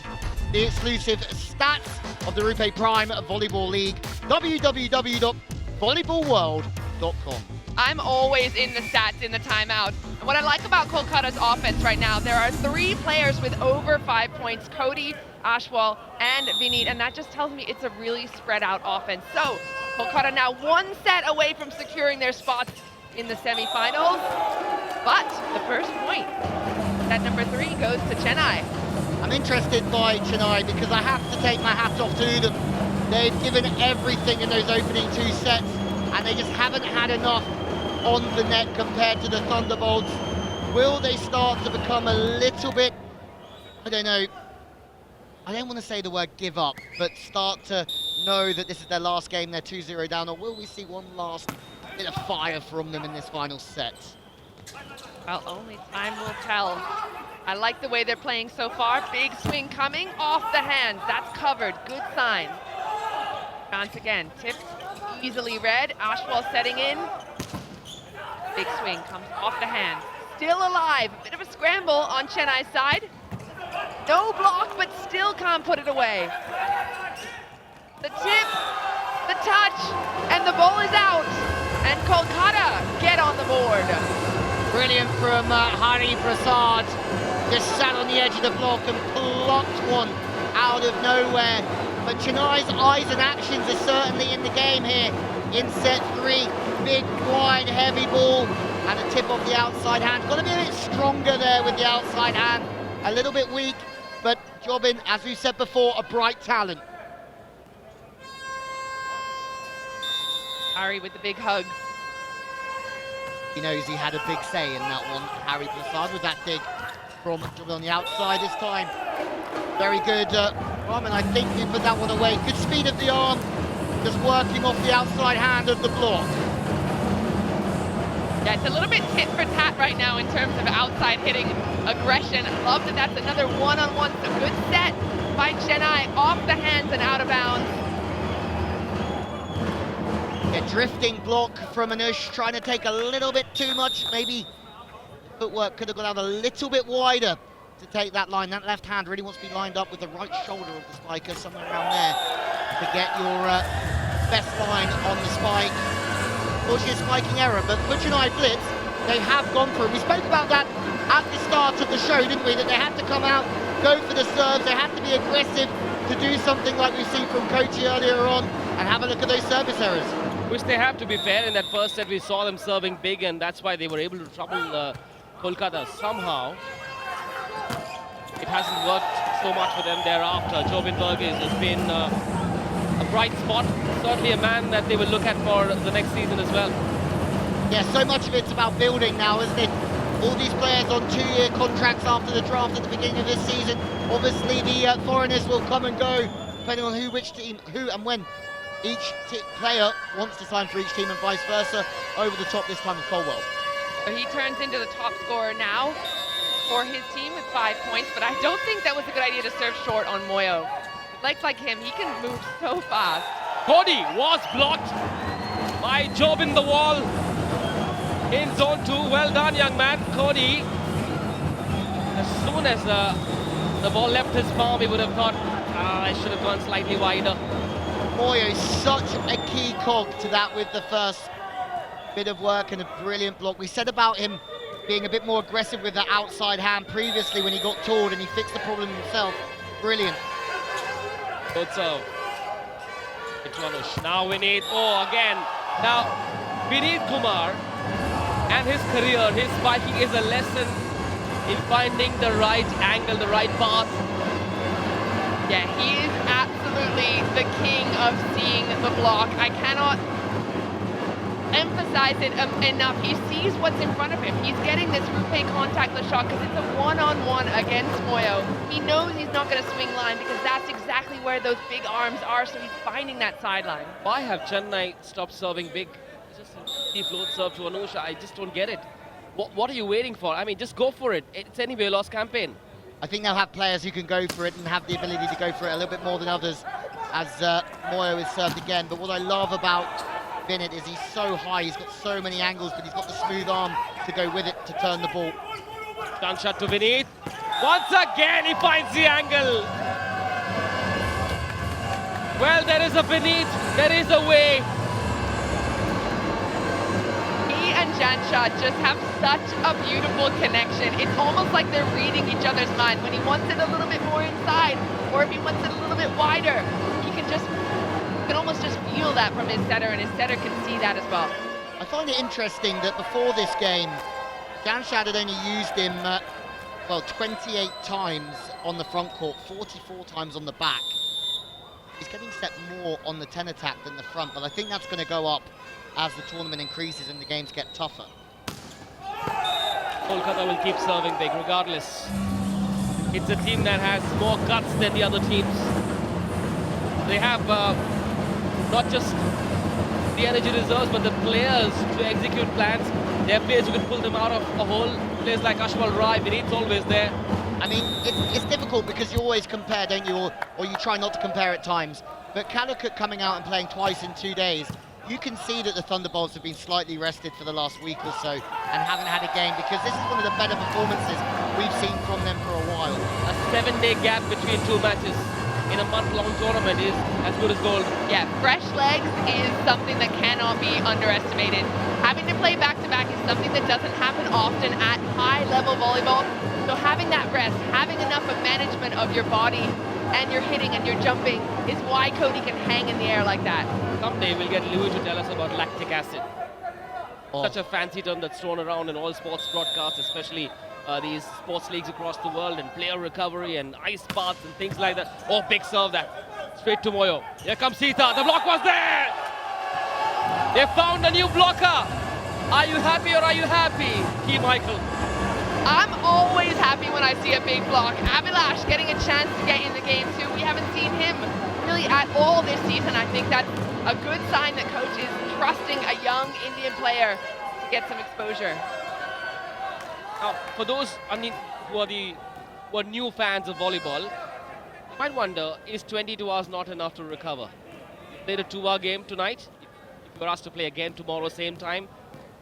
the exclusive stats of the RuPay Prime Volleyball League, www.volleyballworld.com. I'm always in the stats in the timeout. And what I like about Kolkata's offense right now, there are 3 players with over 5 points, Cody, Ashwal, and Vineet, and that just tells me it's a really spread out offense. So Kolkata now 1 set away from securing their spots in the semifinals, but the first point, set number 3, goes to Chennai. I'm interested by Chennai because I have to take my hat off to them. They've given everything in those opening 2 sets, and they just haven't had enough on the net compared to the Thunderbolts. Will they start to become a little bit, I don't know, I don't want to say the word give up, but start to know that this is their last game, they're 2-0 down, or will we see one last bit of fire from them in this final set? Well, only time will tell. I like the way they're playing so far. Big swing coming off the hands. That's covered. Good sign. Once again, tipped, easily read. Ashwell setting in. Big swing comes off the hands. Still alive. A bit of a scramble on Chennai's side. No block, but still can't put it away. The tip, the touch, and the ball is out. And Kolkata get on the board. Brilliant from Hari Prasad. Just sat on the edge of the block and plucked one out of nowhere. But Chennai's eyes and actions are certainly in the game here in set 3. Big, wide, heavy ball and a tip off the outside hand. Got to be a bit stronger there with the outside hand. A little bit weak, but Jobin, as we said before, a bright talent. Hari with the big hugs. He knows he had a big say in that one, Hari Prasad, with that dig from Jobin on the outside this time. Very good arm, and I think he put that one away. Good speed of the arm, just working off the outside hand of the block. Yeah, it's a little bit tit for tat right now in terms of outside hitting aggression. I love that that's another one-on-one. So good set by Chennai, off the hands and out of bounds. A drifting block from Anush, trying to take a little bit too much. Maybe footwork could have gone out a little bit wider to take that line. That left hand really wants to be lined up with the right shoulder of the spiker, somewhere around there, to get your best line on the spike. Unfortunately, a spiking error, but for Chennai Blitz, they have gone for it. We spoke about that at the start of the show, didn't we? That they had to come out, go for the serves, they had to be aggressive to do something like we've seen from Kochi earlier on, and have a look at those service errors. Which they have, to be fair. In that first set, we saw them serving big, and that's why they were able to trouble Kolkata somehow. It hasn't worked so much for them thereafter. Jobin Burgess has been a bright spot, certainly a man that they will look at for the next season as well. Yeah, so much of it's about building now, isn't it? All these players on 2-year contracts after the draft at the beginning of this season. Obviously, the foreigners will come and go, depending on which team, who and when each player wants to sign for each team, and vice versa. Over the top this time with Colwell. So he turns into the top scorer now for his team with 5 points, but I don't think that was a good idea to serve short on Moyo. Legs like him, he can move so fast. Cody was blocked by Jobin the wall in zone 2. Well done, young man. Cody, as soon as the ball left his palm, he would have thought, I should have gone slightly wider. Moyo, such a key cog to that with the first bit of work and a brilliant block. We said about him being a bit more aggressive with the outside hand previously when he got tooled, and he fixed the problem himself. Brilliant. Good serve. Into Anush. Now Vineet. Oh, again. Now, Vineet Kumar and his career, his spiking is a lesson in finding the right angle, the right path. Yeah, he is absolutely the king of seeing the block. I cannot emphasize it enough. He sees what's in front of him. He's getting this RuPay contactless shot because it's a one-on-one against Moyo. He knows he's not going to swing line because that's exactly where those big arms are, so he's finding that sideline. Why have Chennai stopped serving big? Just a deep load serve to Anusha. I just don't get it. What are you waiting for? I mean, just go for it. It's anyway a lost campaign. I think they'll have players who can go for it and have the ability to go for it a little bit more than others as Moyo is served again. But what I love about Vineet is he's so high, he's got so many angles, but he's got the smooth arm to go with it to turn the ball. Down shot to Vineet. Once again, he finds the angle. Well, there is a Vineet, there is a way. He and Jansha just have such a beautiful connection. It's almost like they're reading each other's mind. When he wants it a little bit more inside, or if he wants it a little bit wider, he can just almost just feel that from his setter, and his setter can see that as well. I find it interesting that before this game, Jamshad had only used him, 28 times on the front court, 44 times on the back. He's getting set more on the 10 attack than the front, but I think that's going to go up as the tournament increases and the games get tougher. Kolkata will keep serving big regardless. It's a team that has more guts than the other teams. They have not just the energy reserves, but the players to execute plans. They have players who can pull them out of a hole players like Ashwal Rai, Vinit's always there. I mean, it's difficult because you always compare, don't you? Or you try not to compare at times. But Calicut coming out and playing twice in 2 days, you can see that the Thunderbolts have been slightly rested for the last week or so and haven't had a game, because this is one of the better performances we've seen from them for a while. A 7-day gap between 2 matches in a month-long tournament is as good as gold. Yeah, fresh legs is something that cannot be underestimated. Having to play back-to-back is something that doesn't happen often at high-level volleyball. So having that rest, having enough of management of your body and your hitting and your jumping is why Cody can hang in the air like that. Someday we'll get Louis to tell us about lactic acid. Oh. Such a fancy term that's thrown around in all sports broadcasts, especially these sports leagues across the world, and player recovery and ice baths and things like that. Oh, big serve that. Straight to Moyo. Here comes Sita. The block was there! They found a new blocker. Are you happy or are you happy, Key Michael? I'm always happy when I see a big block. Abhilash getting a chance to get in the game too. We haven't seen him really at all this season. I think that's a good sign that coach is trusting a young Indian player to get some exposure. Now, for those, who are new fans of volleyball, you might wonder, is 22 hours not enough to recover? You played a 2-hour game tonight. If you're asked to play again tomorrow, same time,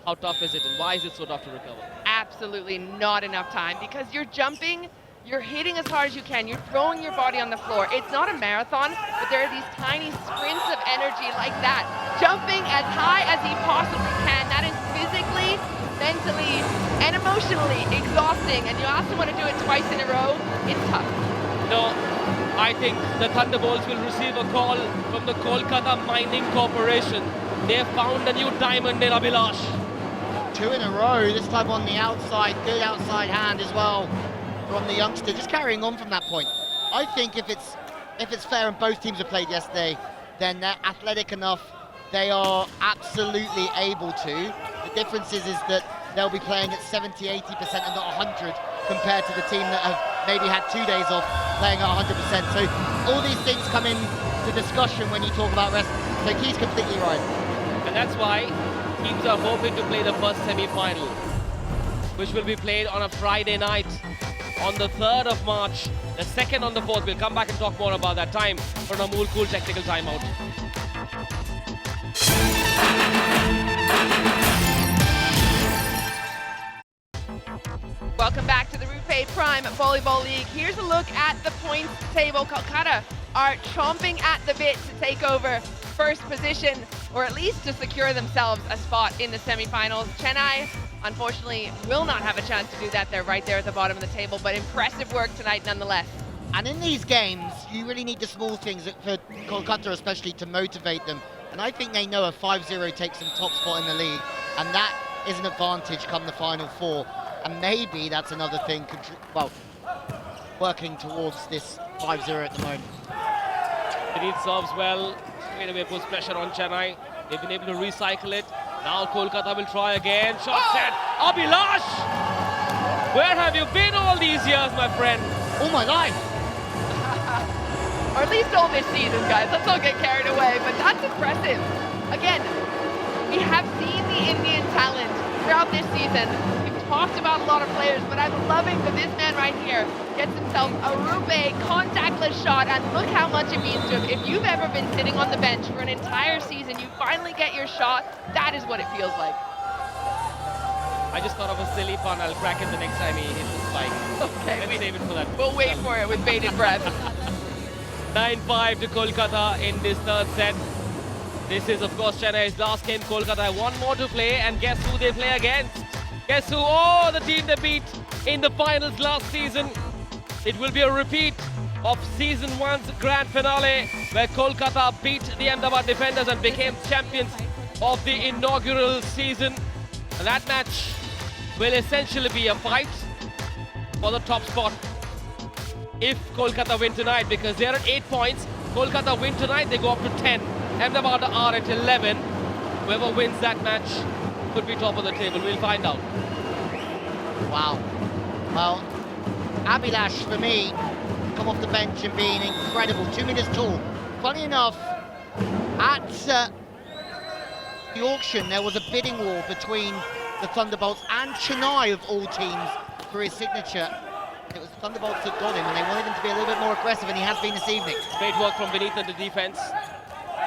how tough is it and why is it so tough to recover? Absolutely not enough time, because you're jumping, you're hitting as hard as you can, you're throwing your body on the floor. It's not a marathon, but there are these tiny sprints of energy like that. Jumping as high as he possibly can. That is physically, mentally, and emotionally exhausting. And you ask someone to do it twice in a row, it's tough. No, I think the Thunderbolts will receive a call from the Kolkata Mining Corporation. They have found a new diamond in Abhilash. 2 in a row, this time on the outside. Good outside hand as well from the youngster, just carrying on from that point. I think if it's fair and both teams have played yesterday, then they're athletic enough. They are absolutely able to. The difference is that they'll be playing at 70, 80% and not 100 compared to the team that have maybe had 2 days off playing at 100%. So all these things come into discussion when you talk about rest. So Key's completely right. And that's why teams are hoping to play the first semi-final, which will be played on a Friday night on the 3rd of March, the 2nd on the 4th. We'll come back and talk more about that time for an Amul Cool technical timeout. Welcome back to the RuPay Prime Volleyball League. Here's a look at the points table. Kolkata are chomping at the bit to take over first position, or at least to secure themselves a spot in the semifinals. Chennai, unfortunately, will not have a chance to do that. They're right there at the bottom of the table, but impressive work tonight nonetheless. And in these games, you really need the small things for Kolkata especially to motivate them. And I think they know a 5-0 takes them top spot in the league, and that is an advantage come the Final Four. And maybe that's another thing, working towards this 5-0 at the moment. Vinit serves well, straight away puts pressure on Chennai. They've been able to recycle it. Now Kolkata will try again. Shot set. Abhilash! Where have you been all these years, my friend? All my life. Or at least all this season, guys. Let's not get carried away, but that's impressive. Again, we have seen the Indian talent throughout this season. We've talked about a lot of players, but I'm loving that this man right here gets himself a RuPay contactless shot, and look how much it means to him. If you've ever been sitting on the bench for an entire season, you finally get your shot, that is what it feels like. I just thought of a silly pun. I'll crack it the next time he hits the spike. Okay. Let me save it for that. We'll wait for it with bated breath. 9-5 to Kolkata in this third set. This is, of course, Chennai's last game. Kolkata have one more to play, and guess who they play against? Guess who? Oh, the team they beat in the finals last season. It will be a repeat of season 1's grand finale, where Kolkata beat the Ahmedabad defenders and became champions of the inaugural season. And that match will essentially be a fight for the top spot if Kolkata win tonight, because they're at 8 points. Kolkata win tonight, they go up to 10. Ahmedabad are at 11. Whoever wins that match could be top of the table. We'll find out. Wow. Well, Abhilash, for me, come off the bench and being incredible. 2 meters tall. Funny enough, at the auction, there was a bidding war between the Thunderbolts and Chennai of all teams for his signature. It was the Thunderbolts that got him, and they wanted him to be a little bit more aggressive, and he has been this evening. Great work from beneath in the defense.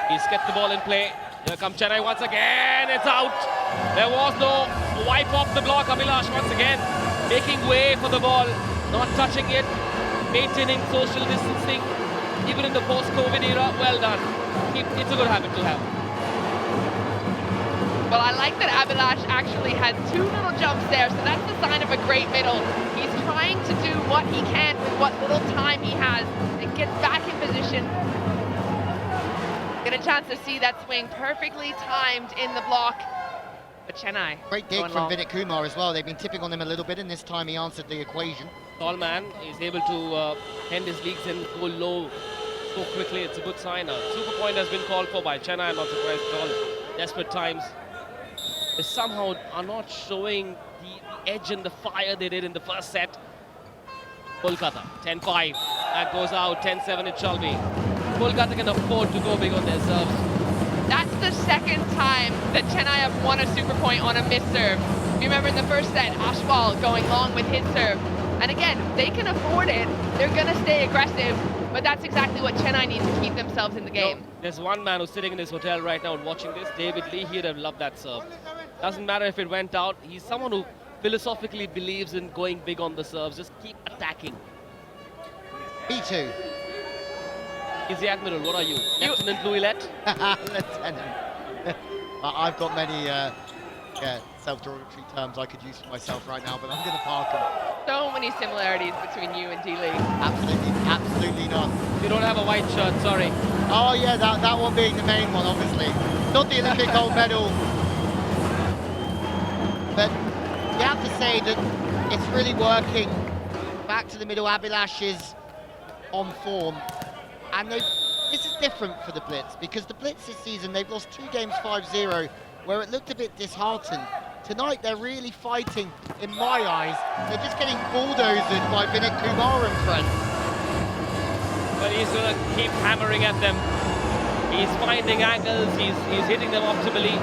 He's kept the ball in play. Here comes Chennai once again. It's out. There was no wipe off the block. Abhilash once again making way for the ball, not touching it, maintaining social distancing, even in the post-COVID era. Well done. It's a good habit to have. Well, I like that Abhilash actually has 2 little jumps there, so that's the sign of a great middle. He's trying to do what he can with what little time he has and get back in position. Get a chance to see that swing perfectly timed in the block. But Chennai. Great dig from Vinit Kumar as well. They've been tipping on him a little bit, and this time he answered the equation. Tall man is able to end his legs and go low so quickly. It's a good sign. A super point has been called for by Chennai. I'm not surprised at all. Desperate times. They somehow are not showing the edge and the fire they did in the first set. Kolkata, 10-5. That goes out, 10-7 it shall be. Kolkata can afford to go big on their serves. That's the second time that Chennai have won a super point on a missed serve. You remember in the first set, Ashwal going long with his serve. And again, they can afford it. They're going to stay aggressive. But that's exactly what Chennai needs to keep themselves in the game. No, there's one man who's sitting in his hotel right now and watching this. David Lee, he'd have loved that serve. Doesn't matter if it went out. He's someone who philosophically believes in going big on the serves. Just keep attacking. B2. He's the Admiral. What are you? Lieutenant Louis-Let? Lieutenant. I've got many self-derogatory terms I could use for myself right now, but I'm going to park them. So many similarities between you and D-Lee. Absolutely not. You don't have a white shirt, sorry. Oh yeah, that one being the main one, obviously. Not the Olympic gold medal. But you have to say that it's really working. Back to the middle, Abhilash is on form. And this is different for the Blitz, because the Blitz this season, they've lost 2 games 5-0, where it looked a bit disheartened. Tonight, they're really fighting, in my eyes. They're just getting bulldozed by Vinit Kumar and friends. But he's going to keep hammering at them. He's finding angles, he's hitting them optimally.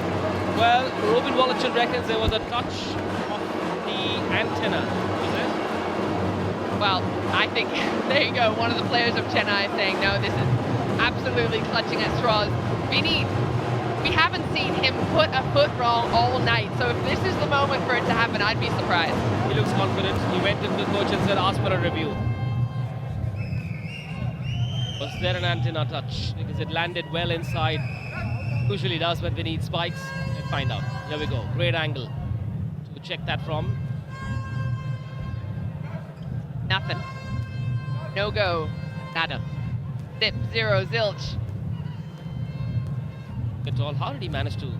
Well, Robin Volleyball reckons there was a touch of the antenna, was it? Well, I think, there you go, one of the players of Chennai saying, no, this is absolutely clutching at straws. We haven't seen him put a foot wrong all night, so if this is the moment for it to happen, I'd be surprised. He looks confident. He went to the coach and said, ask for a review. Was there an antenna touch? Because it landed well inside. Usually does when they need spikes. Let's find out. Here we go. Great angle to check that from. Nothing. No go. Nada. Zip, 0, zilch. Good all. How did he manage to?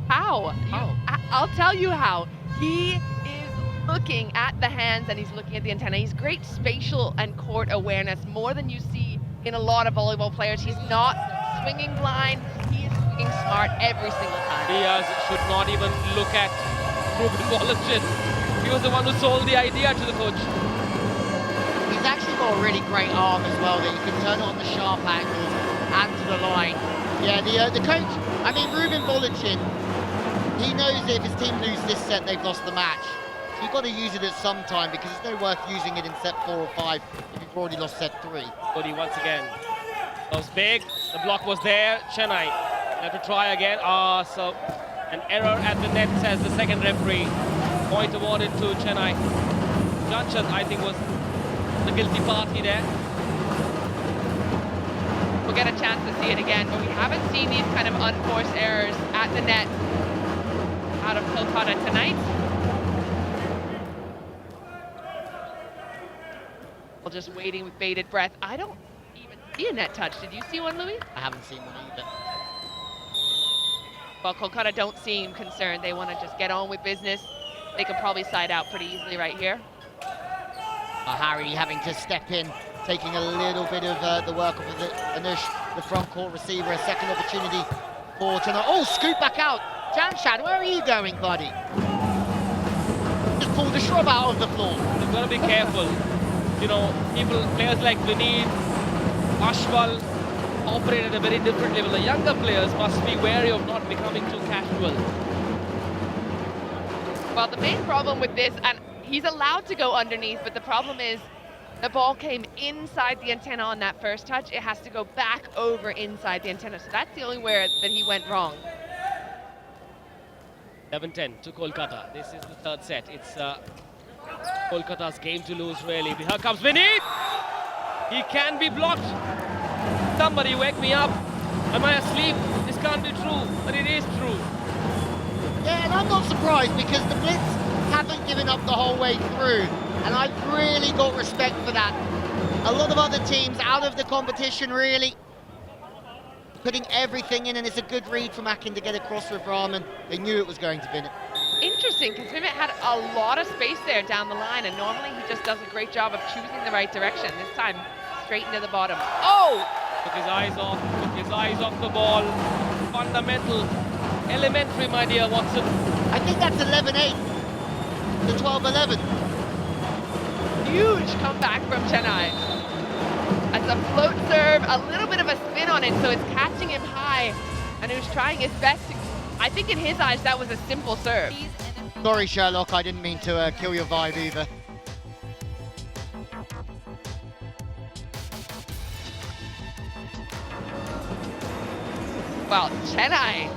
How? How? I'll tell you how. He is looking at the hands and he's looking at the antenna. He's great spatial and court awareness, more than you see in a lot of volleyball players. He's not swinging blind. He is swinging smart every single time. Diaz should not even look at Ruben Volleyball. He was the one who sold the idea to the coach. He's actually got a really great arm as well, that you can turn it on the sharp angles and to the line. Yeah, the coach, I mean, Ruben Volleyball, he knows that if his team lose this set, they've lost the match. So you've got to use it at some time, because it's no worth using it in set 4 or 5 if you've already lost set 3. Cody once again. That was big. The block was there. Chennai have to try again. So an error at the net, says the second referee. Point awarded to Chennai. Janchat, I think, was the guilty party there. We'll get a chance to see it again, but we haven't seen these kind of unforced errors at the net out of Kolkata tonight. We're just waiting with bated breath. I don't even see a net touch. Did you see one, Louis? I haven't seen one either. Well, Kolkata don't seem concerned. They want to just get on with business. They could probably side out pretty easily right here. Harry having to step in, taking a little bit of the work off of Anush, the front court receiver. A second opportunity for tonight. Oh, scoop back out. Jamshad, where are you going, buddy? Just pulled the shrub out of the floor. You've got to be careful. You know, players like Vinit, Ashwal operate at a very different level. The younger players must be wary of not becoming too casual. Well, the main problem with this, and he's allowed to go underneath, but the problem is the ball came inside the antenna on that first touch. It has to go back over inside the antenna. So that's the only where that he went wrong. 11-10 to Kolkata. This is the third set. It's Kolkata's game to lose, really. Here comes Vinny. He can be blocked. Somebody wake me up. Am I asleep? This can't be true, but it is true. Yeah, and I'm not surprised because the Blitz haven't given up the whole way through, and I've really got respect for that. A lot of other teams out of the competition, really putting everything in, and it's a good read from Akin to get across with Rahman. They knew it was going to win it. Interesting, because Vivek had a lot of space there down the line, and normally he just does a great job of choosing the right direction. This time, straight into the bottom. Oh! Took his eyes off the ball. Fundamental, elementary, my dear Watson. I think that's 11-8 to 12-11. Huge comeback from Chennai. That's a float serve, a little bit of a spin on it, so it's catching him high, and he was trying his best to, I think in his eyes that was a simple serve. Sorry Sherlock, I didn't mean to kill your vibe either. Well, Chennai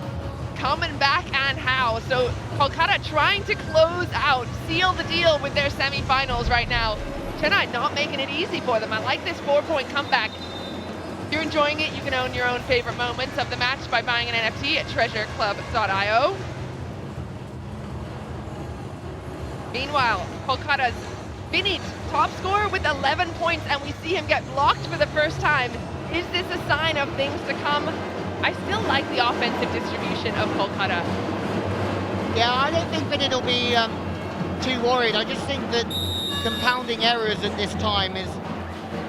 coming back, and how. So Kolkata trying to close out, seal the deal with their semifinals right now. Chennai not making it easy for them. I like this 4-point comeback. If you're enjoying it, you can own your own favorite moments of the match by buying an NFT at treasureclub.io. Meanwhile, Kolkata's Vinit, top scorer with 11 points, and we see him get blocked for the first time. Is this a sign of things to come? I still like the offensive distribution of Kolkata. Yeah, I don't think Vinit will be too worried. I just think that compounding errors at this time is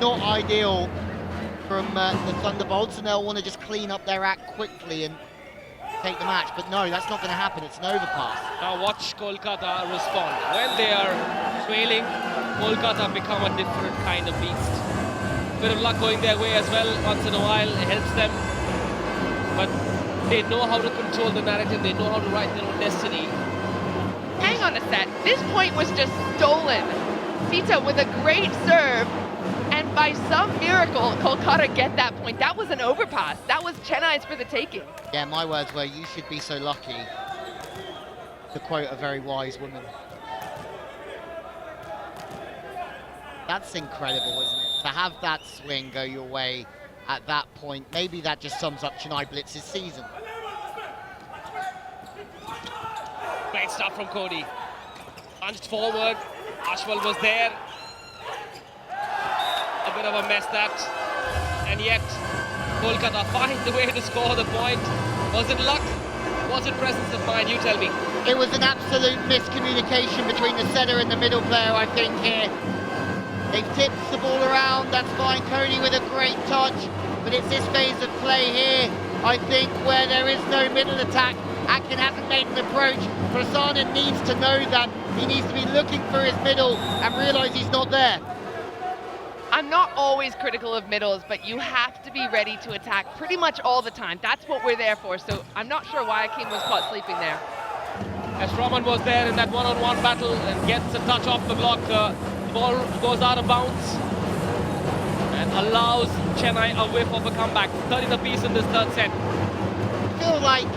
not ideal from the Thunderbolts, and they'll want to just clean up their act quickly and take the match. But no, that's not going to happen. It's an overpass. Now watch Kolkata respond. When they are trailing, Kolkata become a different kind of beast. Bit of luck going their way as well once in a while, it helps them. But they know how to control the narrative, they know how to write their own destiny. Hang on a sec, this point was just stolen. Sita with a great serve, and by some miracle, Kolkata get that point. That was an overpass. That was Chennai's for the taking. Yeah, my words were, you should be so lucky, to quote a very wise woman. That's incredible, isn't it? To have that swing go your way at that point, maybe that just sums up Chennai Blitz's season. Great stuff from Cody. Punched forward, Ashwal was there. A bit of a mess that, and yet Kolkata find the way to score the point. Was it luck? Was it presence of mind? You tell me. It was an absolute miscommunication between the setter and the middle player, I think, here. They've tipped the ball around, that's fine. Cody with a great touch, but it's this phase of play here, I think, where there is no middle attack. Akin hasn't made an approach. Prasannan needs to know that. He needs to be looking for his middle and realise he's not there. I'm not always critical of middles, but you have to be ready to attack pretty much all the time. That's what we're there for, so I'm not sure why Akin was caught sleeping there. As Rahman was there in that one-on-one battle and gets a touch off the block, the ball goes out of bounds and allows Chennai a whiff of a comeback. 30 apiece in this third set. I feel like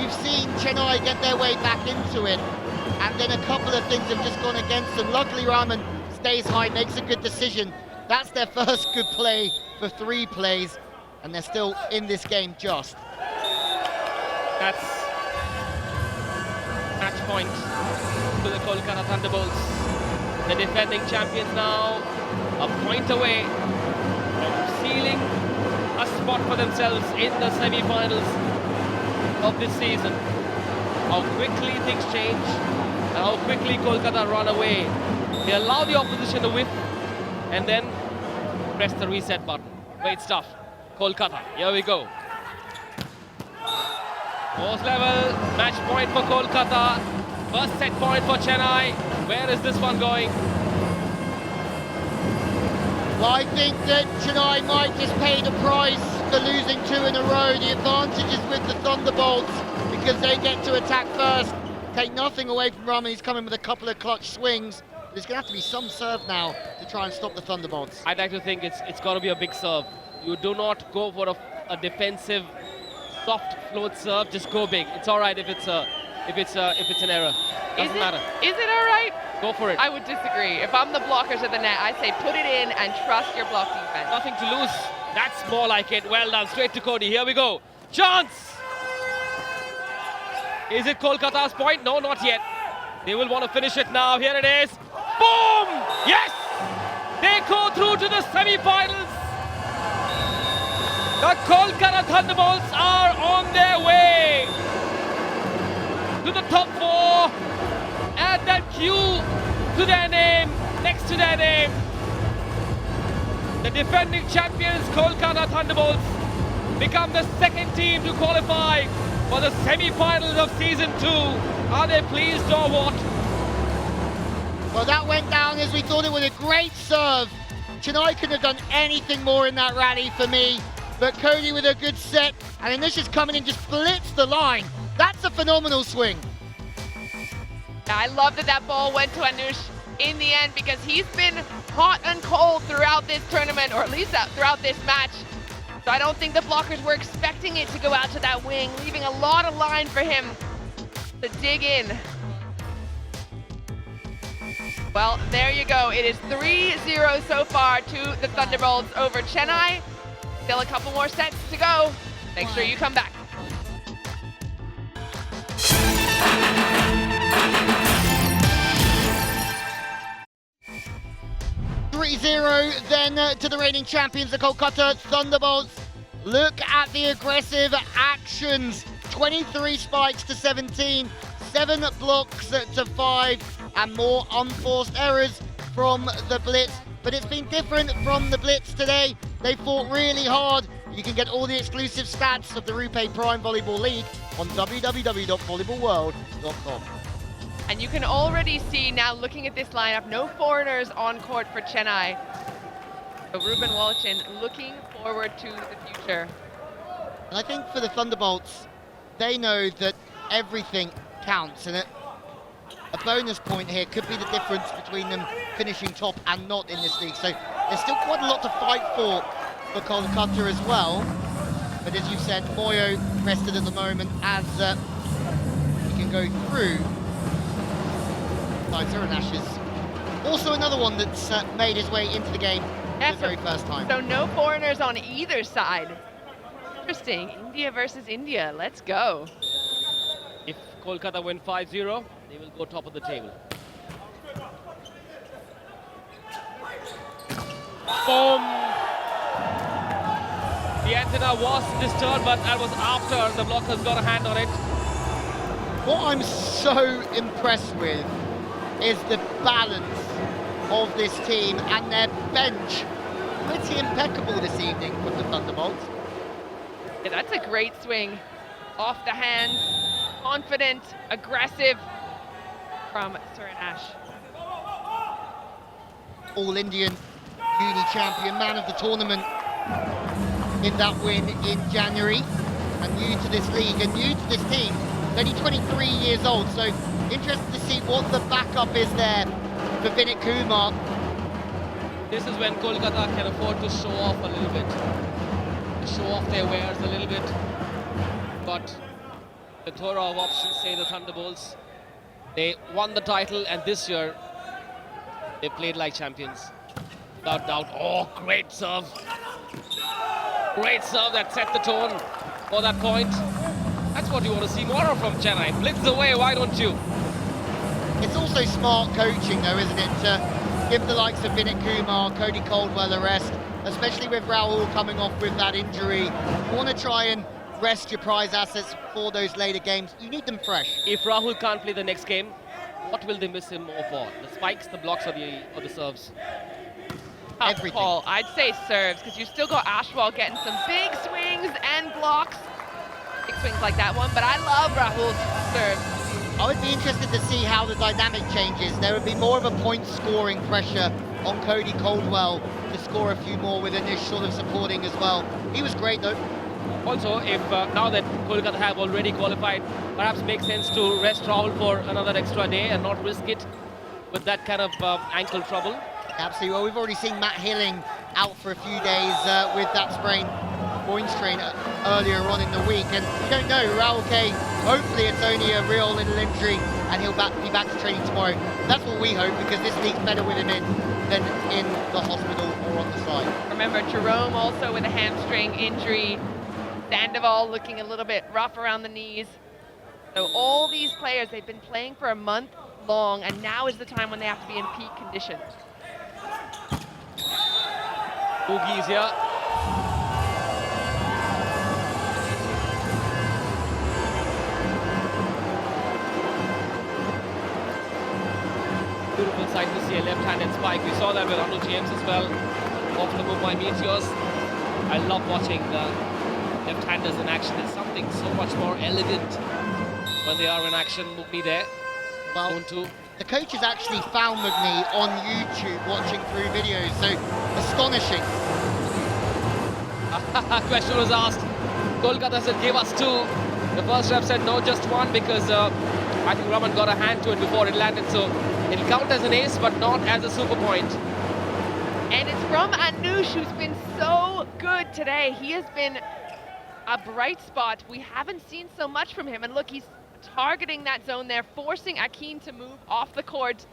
you've seen Chennai get their way back into it, and then a couple of things have just gone against them. Luckily, Rahman stays high, makes a good decision. That's their first good play for 3 plays, and they're still in this game just. That's match point to the Kolkata Thunderbolts. The defending champions now a point away from sealing a spot for themselves in the semi-finals of this season. How quickly things change and how quickly Kolkata run away. They allow the opposition to whiff and then press the reset button. Great stuff. Kolkata, here we go. Fourth level, match point for Kolkata. First set point for Chennai. Where is this one going? Well, I think that Chennai might just pay the price for losing 2 in a row. The advantage is with the Thunderbolts because they get to attack first. Take nothing away from Rahman. He's coming with a couple of clutch swings. There's going to have to be some serve now to try and stop the Thunderbolts. I'd like to think it's got to be a big serve. You do not go for a defensive, soft float serve. Just go big. It's all right if it's an error. Doesn't matter. Is it all right? Go for it. I would disagree. If I'm the blockers of the net, I say put it in and trust your block defense. Nothing to lose. That's more like it. Well done. Straight to Cody. Here we go. Chance. Is it Kolkata's point? No, not yet. They will want to finish it now. Here it is. Boom! Yes! They go through to the semi-finals. The Kolkata Thunderbolts are on their way to the top 4. Add that Q to their name, next to their name. The defending champions Kolkata Thunderbolts become the second team to qualify for the semi-finals of season 2. Are they pleased or what? Well, that went down as we thought it would. A great serve. Chennai couldn't have done anything more in that rally for me. But Cody with a good set. And Anush's coming in, just blitzed the line. That's a phenomenal swing. I love that ball went to Anush in the end because he's been hot and cold throughout this tournament, or at least throughout this match. So I don't think the blockers were expecting it to go out to that wing, leaving a lot of line for him to dig in. Well, there you go. It is 3-0 so far to the Thunderbolts over Chennai. Still a couple more sets to go. Make sure you come back. 3-0 then to the reigning champions, the Kolkata Thunderbolts. Look at the aggressive actions. 23 spikes to 17, 7 blocks to 5, and more unforced errors from the Blitz. But it's been different from the Blitz today. They fought really hard. You can get all the exclusive stats of the RuPay Prime Volleyball League on www.volleyballworld.com. And you can already see now, looking at this lineup, no foreigners on court for Chennai. So Ruben Walchin looking forward to the future. And I think for the Thunderbolts, they know that everything counts, and a bonus point here could be the difference between them finishing top and not in this league. So there's still quite a lot to fight for Kolkata as well. But as you said, Moyo rested at the moment as he can go through. Ashes. Also another one that's made his way into the game for the very first time. So no foreigners on either side. Interesting. India versus India. Let's go. If Kolkata win 5-0, they will go top of the table. Boom! The antenna was disturbed, but that was after the blockers got a hand on it. What I'm so impressed with is the balance of this team, and their bench pretty impeccable this evening from the Thunderbolts. Yeah, that's a great swing. Off the hands, confident, aggressive from Suranash. All-Indian uni champion, man of the tournament in that win in January, and new to this league and new to this team. Only 23 years old, so interested to see what the backup is there for Vinit Kumar. This is when Kolkata can afford to show off a little bit. Show off their wares a little bit. But the Torah of options say the Thunderbolts, they won the title, and this year they played like champions. Without doubt. Oh, great serve. Great serve that set the tone for that point. That's what you want to see more of from Chennai. Blitz away, why don't you? It's also smart coaching though, isn't it? To give the likes of Vinit Kumar, Cody Caldwell a rest, especially with Rahul coming off with that injury. You want to try and rest your prize assets for those later games. You need them fresh. If Rahul can't play the next game, what will they miss him more for? The spikes, the blocks, or the serves? Everything. Call. I'd say serves, because you still got Ashwal getting some big swings and blocks. Big swings like that one, but I love Rahul's serves. I would be interested to see how the dynamic changes. There would be more of a point-scoring pressure on Cody Caldwell to score a few more, with Anish sort of supporting as well. He was great though. Also, if now that Kolkata have already qualified, perhaps makes sense to rest Rahul for another extra day and not risk it with that kind of ankle trouble. Absolutely. Well, we've already seen Matt Hilling out for a few days with that sprain groin strain earlier on in the week, and you don't know. RuPay, hopefully it's only a real little injury and he'll be back to training tomorrow. That's what we hope, because this league's better with him in than in the hospital or on the side. Remember, Jerome also with a hamstring injury. Sandoval looking a little bit rough around the knees. So all these players, they've been playing for a month long, and now is the time when they have to be in peak condition. Boogie's here. Beautiful sight to see a left-handed spike. We saw that with Arnold James as well, off the Mumbai Meteors. I love watching the left-handers in action. There's something so much more elegant when they are in action. Mugni there. Well, the coaches actually found Mugni on YouTube watching through videos, so astonishing. Question was asked. Kolkata said, give us two. The first rep said, no, just one, because I think Raman got a hand to it before it landed, so it'll count as an ace, but not as a super point. And it's from Anush, who's been so good today. He has been a bright spot. We haven't seen so much from him, and look, he's targeting that zone there, forcing Akin to move off the court,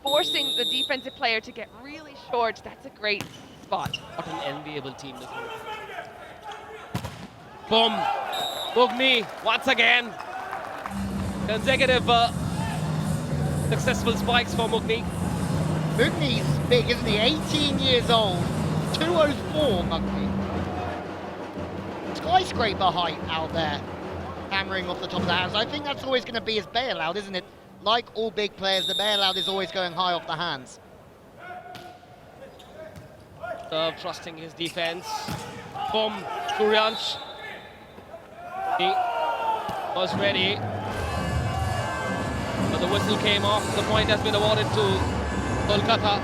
forcing the defensive player to get really short. That's a great spot. What an enviable team this is. Boom. Mugni once again. Consecutive successful spikes for Mugni. Mugni's big, isn't he? 18 years old, 204 Mugni. Skyscraper height out there, hammering off the top of the hands. I think that's always going to be his bailout, isn't it? Like all big players, the bailout is always going high off the hands. Trusting his defense. Boom. Suryansh. He was ready. But the whistle came off. The point has been awarded to Kolkata.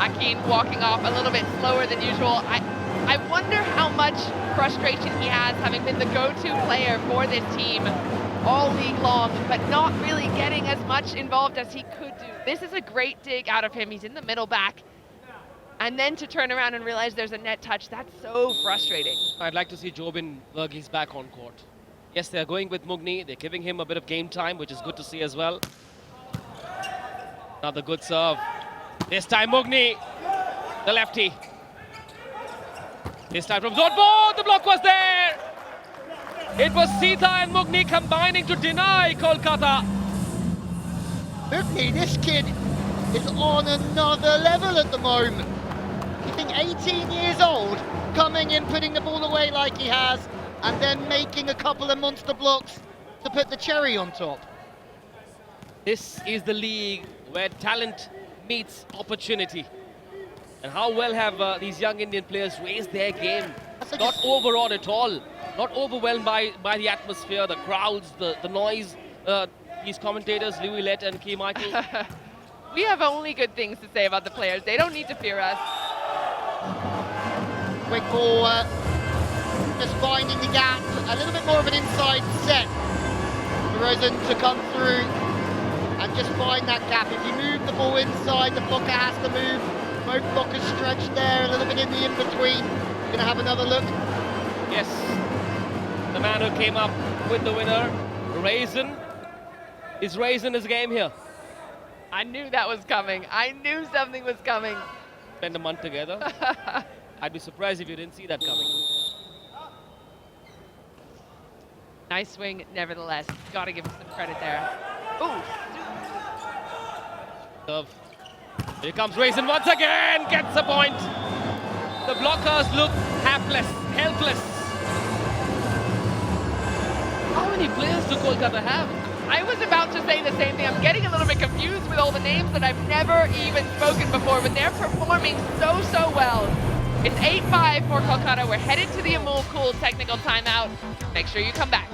Akin walking off a little bit slower than usual. I wonder how much frustration he has, having been the go-to player for this team all league long, but not really getting as much involved as he could do. This is a great dig out of him. He's in the middle back. And then to turn around and realize there's a net touch, that's so frustrating. I'd like to see Jobin Verghese back on court. Yes, they're going with Mugni. They're giving him a bit of game time, which is good to see as well. Another good serve. This time Mugni, the lefty. This time from Zodbo, the block was there. It was Sita and Mugni combining to deny Kolkata. Mugni, this kid is on another level at the moment. You think 18 years old, coming in, putting the ball away like he has, and then making a couple of monster blocks to put the cherry on top. This is the league where talent meets opportunity. And how well have these young Indian players raised their game? Not overawed at all. Not overwhelmed by the atmosphere, the crowds, the noise. These commentators, Louis Lett and Key Michael. We have only good things to say about the players. They don't need to fear us. Quick ball, just finding the gap. A little bit more of an inside set for Rosen to come through and just find that gap. If you move the ball inside, the blocker has to move. Both blockers stretched there, a little bit in the in-between. Going to have another look. Yes, the man who came up with the winner, Raisin, is raising his game here. I knew that was coming. I knew something was coming. Spend a month together. I'd be surprised if you didn't see that coming. Nice swing, nevertheless. Got to give him some credit there. Ooh. Serve. Here comes Raisin once again, gets a point. The blockers look helpless. How many players do Kolkata have? I was about to say the same thing. I'm getting a little bit confused with all the names that I've never even spoken before, but they're performing so well. It's 8-5 for Kolkata. We're headed to the Amul Cool technical timeout. Make sure you come back.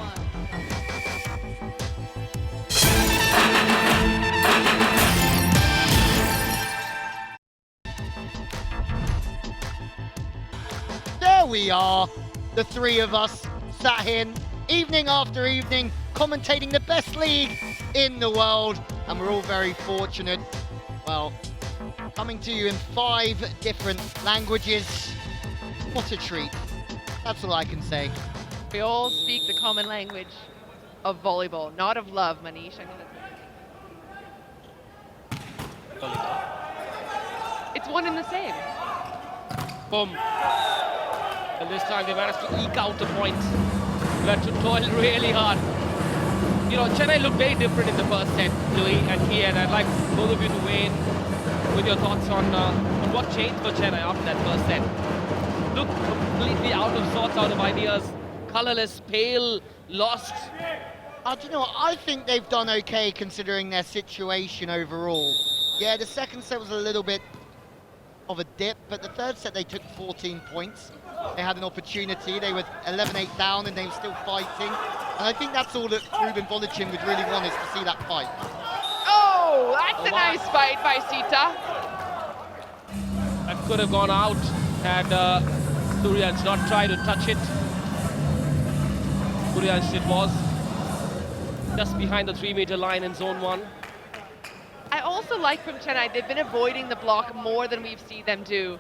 There we are. the three of us sat here evening after evening, commentating the best league in the world, and we're all very fortunate. Well, coming to you in 5 different languages. What a treat. That's all I can say. We all speak the common language of volleyball, not of love, Manish. I know that's it's one and the same. Boom. And this time they managed to eke out a point. We had to toil really hard. You know, Chennai looked very different in the first set, Louis and Kian. I'd like both of you to weigh in with your thoughts on what changed for Chennai after that first set. Looked completely out of sorts, out of ideas, colorless, pale, lost. Do you know what? I think they've done okay considering their situation overall. Yeah, the second set was a little bit of a dip, but the third set they took 14 points. They had an opportunity. They were 11-8 down and they were still fighting. And I think that's all that Ruben Volicin would really want, is to see that fight. Oh, that's a nice fight by Sita. That could have gone out had Suryansh not tried to touch it. Suryansh it was just behind the 3-meter line in zone 1. I also like from Chennai, they've been avoiding the block more than we've seen them do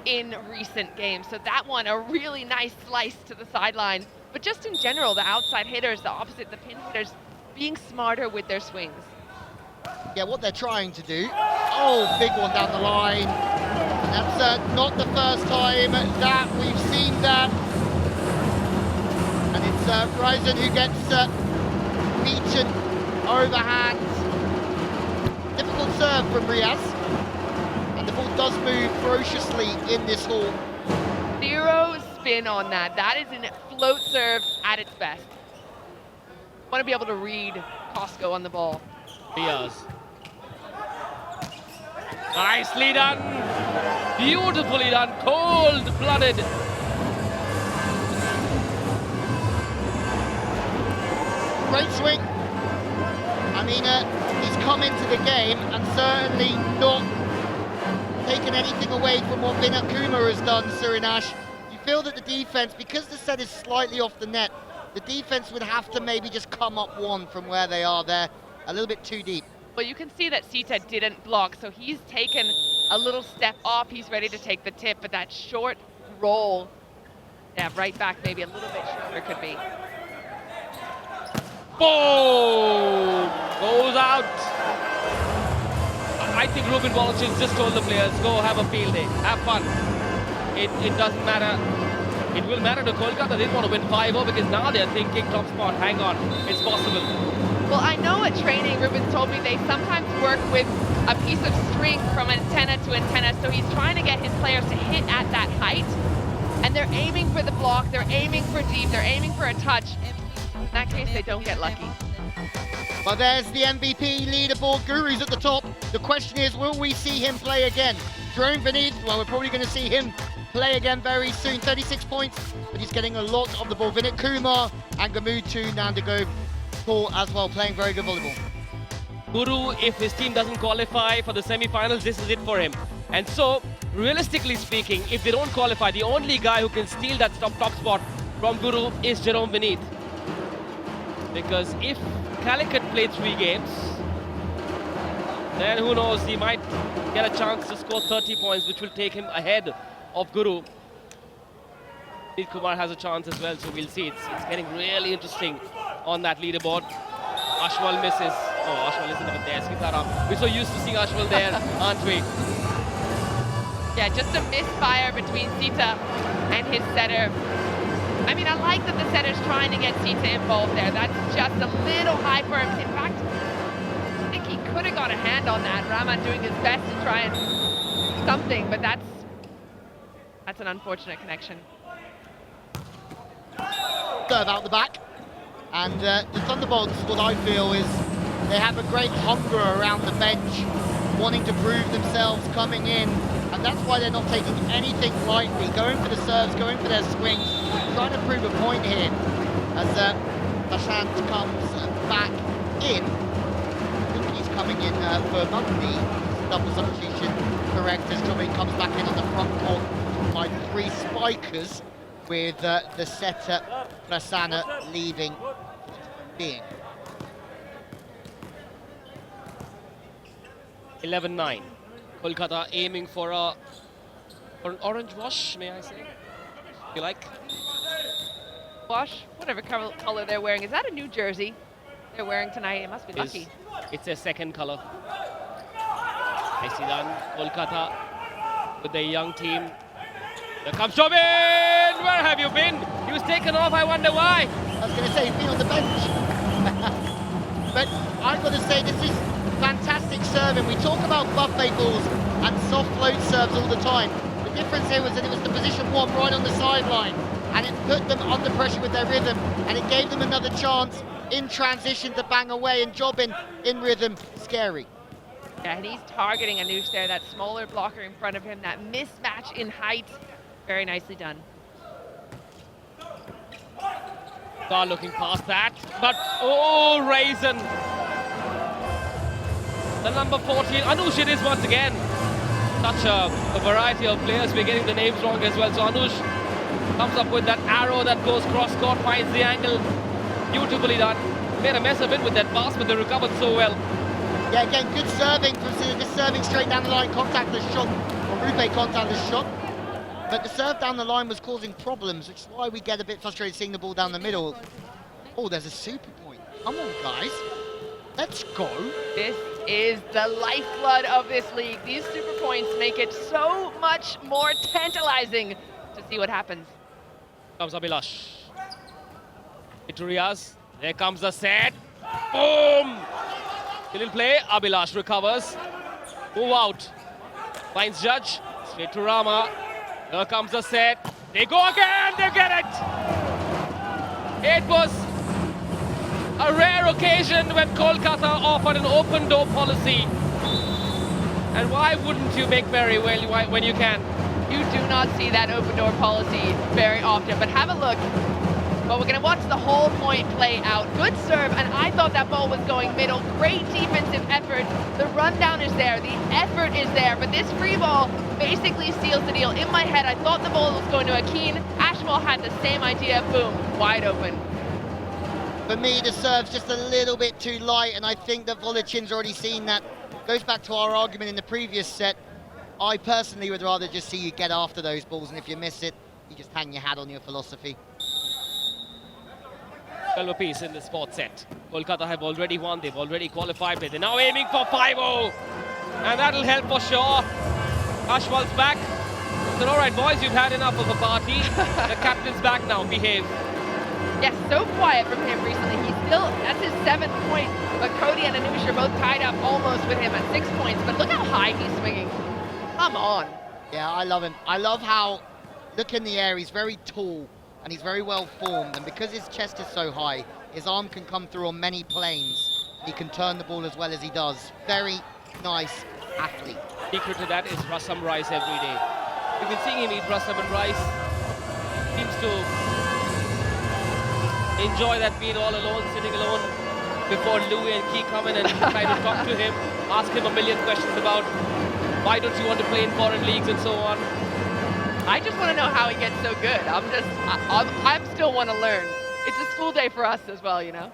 in recent games. So that one, a really nice slice to the sideline. But just in general, the outside hitters, the opposite, the pin hitters, being smarter with their swings. Yeah, what they're trying to do. Oh, big one down the line. And that's not the first time that we've seen that. And it's Ryzen who gets beaten overhand. Difficult serve from Riaz. And the ball does move ferociously in this hall. 0 spin on that. That is a float serve at its best. Want to be able to read Costco on the ball. Riaz. Nicely done. Beautifully done. Cold-blooded. Great swing. I mean, he's come into the game and certainly not taken anything away from what Vinod Kumar has done, Surinash. You feel that the defense, because the set is slightly off the net, the defense would have to maybe just come up one from where they are there, a little bit too deep. Well, you can see that Sita didn't block, so he's taken a little step off. He's ready to take the tip, but that short roll, yeah, right back maybe a little bit shorter could be. Boom! Goes out. I think Ruben Volicin just told the players, go have a field day, have fun. It doesn't matter. It will matter to Kolkata. They want to win 5-0 because now they're thinking top spot. Hang on, it's possible. Well, I know at training, Ruben told me they sometimes work with a piece of string from antenna to antenna, so he's trying to get his players to hit at that height, and they're aiming for the block, they're aiming for deep, they're aiming for a touch. In that case, they don't get lucky. Well, there's the MVP leaderboard. Guru's at the top. The question is, will we see him play again? Jerome Beneath, well, we're probably going to see him play again very soon. 36 points, but he's getting a lot of the ball. Vinit Kumar and Gamutu Nandago Paul as well, playing very good volleyball. Guru, if his team doesn't qualify for the semi-finals, this is it for him. And so, realistically speaking, if they don't qualify, the only guy who can steal that top spot from Guru is Jerome Beneath. Because if Calicut play 3 games, then who knows, he might get a chance to score 30 points, which will take him ahead of Guru. Vinit Kumar has a chance as well, so we'll see. It's getting really interesting on that leaderboard. Ashwal misses. Oh, Ashwal isn't even there. Sitaram. We're so used to seeing Ashwal there, aren't we? Yeah, just a misfire between Sita and his setter. I mean, I like that the setter's trying to get Sita involved there. That's just a little high for him. In fact, I think he could have got a hand on that. Rahman doing his best to try and do something, but that's an unfortunate connection. Serve out the back. And the Thunderbolts, what I feel is they have a great hunger around the bench, wanting to prove themselves coming in. And that's why they're not taking anything lightly, going for the serves, going for their swings, trying to prove a point here. As Bashant comes back in. I think he's coming in for Monday. Double substitution correct as Jobin comes back in on the front court by 3 spikers. with the setter Prasanna leaving being. 11-9. Kolkata aiming for an orange wash, may I say? If you like. Wash, whatever color they're wearing. Is that a new jersey they're wearing tonight? It must be lucky. It's their second color. Nicely done, Kolkata with their young team. Here comes Robin! Where have you been? He was taken off, I wonder why. I was going to say, he's been on the bench. But I've got to say, this is fantastic serving. We talk about buffet balls and soft float serves all the time. The difference here was that it was the position one right on the sideline, and it put them under pressure with their rhythm, and it gave them another chance in transition to bang away, and Jobin in rhythm, scary. Yeah, and he's targeting Anush there, that smaller blocker in front of him, that mismatch in height. Very nicely done. Gar looking past that, but oh, Raisin. The number 14, Anush it is once again. Such a variety of players, we're getting the names wrong as well. So Anush comes up with that arrow that goes cross-court, finds the angle. Beautifully done. Made a mess of it with that pass, but they recovered so well. Yeah, again, good serving from just serving straight down the line, contactless shot, or RuPay contactless shot. But the serve down the line was causing problems, which is why we get a bit frustrated seeing the ball down the middle. Oh, there's a super point. Come on, guys. Let's go. This is the lifeblood of this league. These super points make it so much more tantalizing to see what happens. Comes Abhilash. Meteors. There comes the set. Boom! Still in play. Abhilash recovers. Move out. Finds Judge. Straight to Rama. Here comes the set. They go again. They get it. It was a rare occasion when Kolkata offered an open door policy. And why wouldn't you make merry when you can? You do not see that open door policy very often, but have a look. But we're going to watch the whole point play out. Good serve, and I thought that ball was going middle. Great defensive effort. The rundown is there. The effort is there. But this free ball basically seals the deal. In my head, I thought the ball was going to Akeen. Ashmole had the same idea. Boom. Wide open. For me, the serve's just a little bit too light, and I think that Volochin's already seen that. Goes back to our argument in the previous set. I personally would rather just see you get after those balls, and if you miss it, you just hang your hat on your philosophy. 12 apiece in this fourth set. Kolkata have already won, they've already qualified, they're now aiming for 5-0. And that'll help for sure. Ashwal's back. So all right, boys, you've had enough of a party. The captain's back now, behave. Yes, so quiet from him recently. He's still, that's his 7th point. But Cody and Anush are both tied up almost with him at 6 points. But look how high he's swinging. Come on. Yeah, I love him. I love how, look in the air, he's very tall and he's very well formed. And because his chest is so high, his arm can come through on many planes. He can turn the ball as well as he does. Very nice athlete. Secret to that is Rasam rice every day. You've been seeing him eat rasam and rice. Seems to enjoy that being all alone, sitting alone before Louis and Key come in and try to talk to him, ask him a million questions about why don't you want to play in foreign leagues and so on. I just want to know how he gets so good. I'm still want to learn. It's a school day for us as well, you know.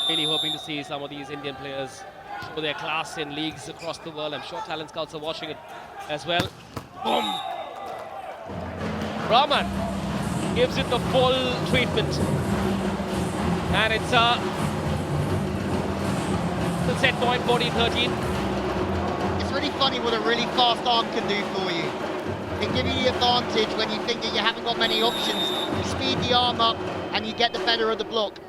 Really hoping to see some of these Indian players show their class in leagues across the world. I'm sure talent scouts are watching it as well. Boom! Rahman gives it the full treatment. And it's a set point, 14-13. It's really funny what a really fast arm can do for you. It can give you the advantage when you think that you haven't got many options. You speed the arm up and you get the better of the block.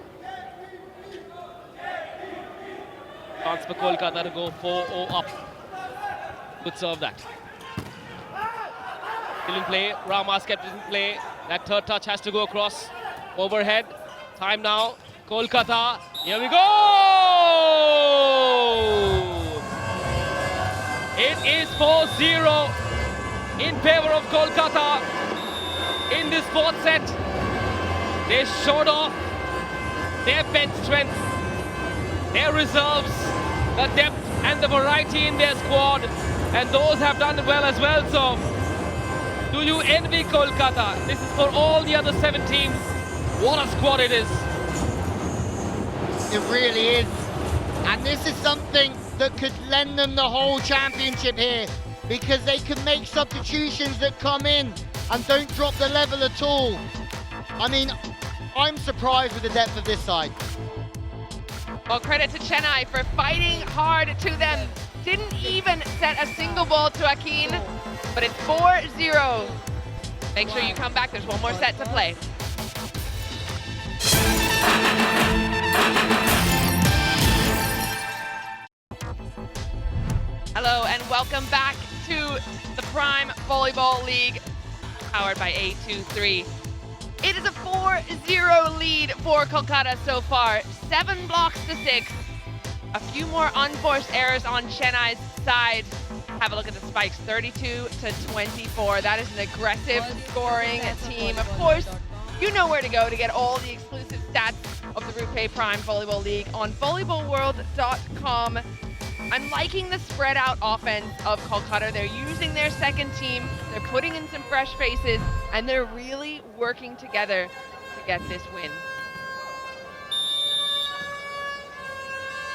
Chance for Kolkata to go 4-0 up. Good serve that. Still in play, Rama's kept it in play. That third touch has to go across. Overhead. Time now. Kolkata. Here we go! It is 4-0 in favor of Kolkata in this fourth set. They showed off their bench strength, their reserves, the depth and the variety in their squad, and those have done well as well. So Do you envy Kolkata? This is for all the other 7 teams. What a squad it is. It really is. And this is something that could lend them the whole championship here, because they can make substitutions that come in and don't drop the level at all. I mean, I'm surprised with the depth of this side. Well, credit to Chennai for fighting hard to them. Didn't even set a single ball to Akin, but it's 4-0. Make sure you come back, there's one more set to play. Hello and welcome back to the Prime Volleyball League, powered by A23. It is a 4-0 lead for Kolkata so far, 7 blocks to 6. A few more unforced errors on Chennai's side. Have a look at the spikes, 32-24. That is an aggressive scoring team. Of course, you know where to go to get all the exclusive stats of the RuPay Prime Volleyball League on volleyballworld.com. I'm liking the spread out offense of Kolkata. They're using their second team, they're putting in some fresh faces, and they're really working together to get this win.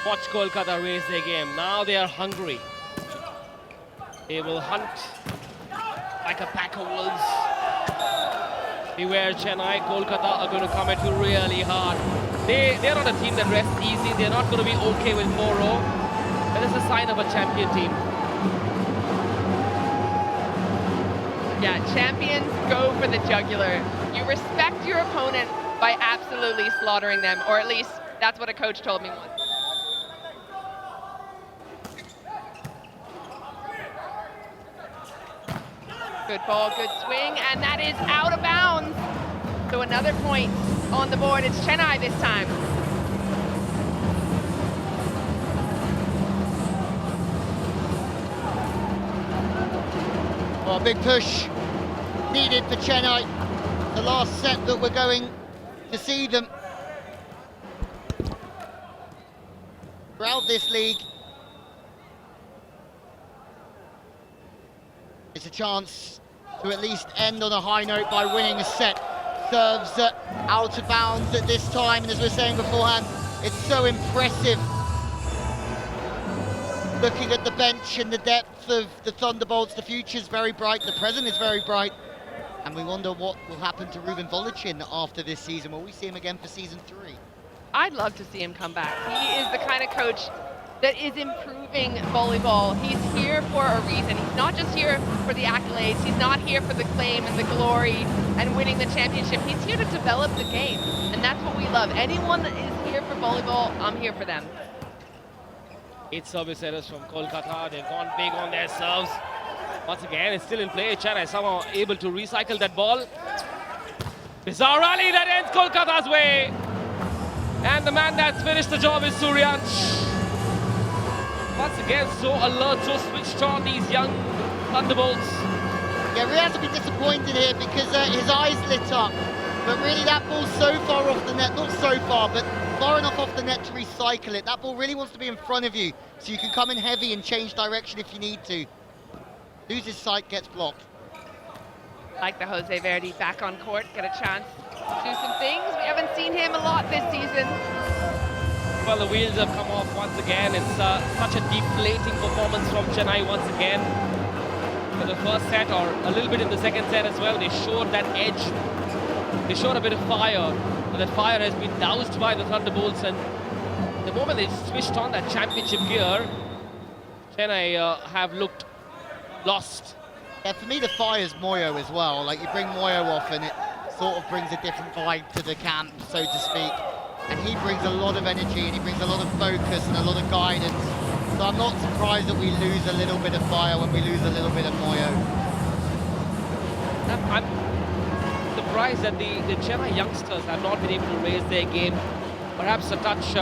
Watch Kolkata raise their game. Now they are hungry. They will hunt like a pack of wolves. Beware Chennai, Kolkata are going to come at you really hard. They're not a team that rests easy. They're not going to be okay with 4-0. That is a sign of a champion team. Yeah, champions go for the jugular. You respect your opponent by absolutely slaughtering them, or at least that's what a coach told me once. Good ball, good swing, and that is out of bounds. So another point on the board. It's Chennai this time. Oh, big push needed for Chennai. The last set that we're going to see them throughout this league. It's a chance to at least end on a high note by winning a set. Serves out of bounds at this time, and as we were saying beforehand, it's so impressive looking at the bench and the depth of the Thunderbolts. The future's very bright, the present is very bright, and we wonder what will happen to Ruben Volicin after this season. Will we see him again for season 3? I'd love to see him come back. He is the kind of coach that is improving volleyball. He's here for a reason. He's not just here for the accolades. He's not here for the claim and the glory and winning the championship. He's here to develop the game, and that's what we love. Anyone that is here for volleyball, I'm here for them. 8 service errors from Kolkata. They've gone big on their serves. Once again, it's still in play. Chennai somehow able to recycle that ball. Bizarre rally that ends Kolkata's way. And the man that's finished the job is Suryansh. Once again, so alert, so switched on, these young Thunderbolts. Yeah, really has to be disappointed here because his eyes lit up. But really that ball's so far off the net, not so far, but far enough off the net to recycle it. That ball really wants to be in front of you, so you can come in heavy and change direction if you need to. Loses sight, gets blocked. Like the Jose Verdi back on court, get a chance to do some things. We haven't seen him a lot this season. Well, the wheels have come off once again. It's such a deflating performance from Chennai once again. For the first set, or a little bit in the second set as well, they showed that edge. They showed a bit of fire, but that fire has been doused by the Thunderbolts, and the moment they switched on that championship gear, Chennai have looked lost. Yeah, for me the fire's Moyo as well. Like, you bring Moyo off and it sort of brings a different vibe to the camp, so to speak. And he brings a lot of energy and he brings a lot of focus and a lot of guidance. So I'm not surprised that we lose a little bit of fire when we lose a little bit of Moyo. I'm surprised that the Chennai youngsters have not been able to raise their game. Perhaps a touch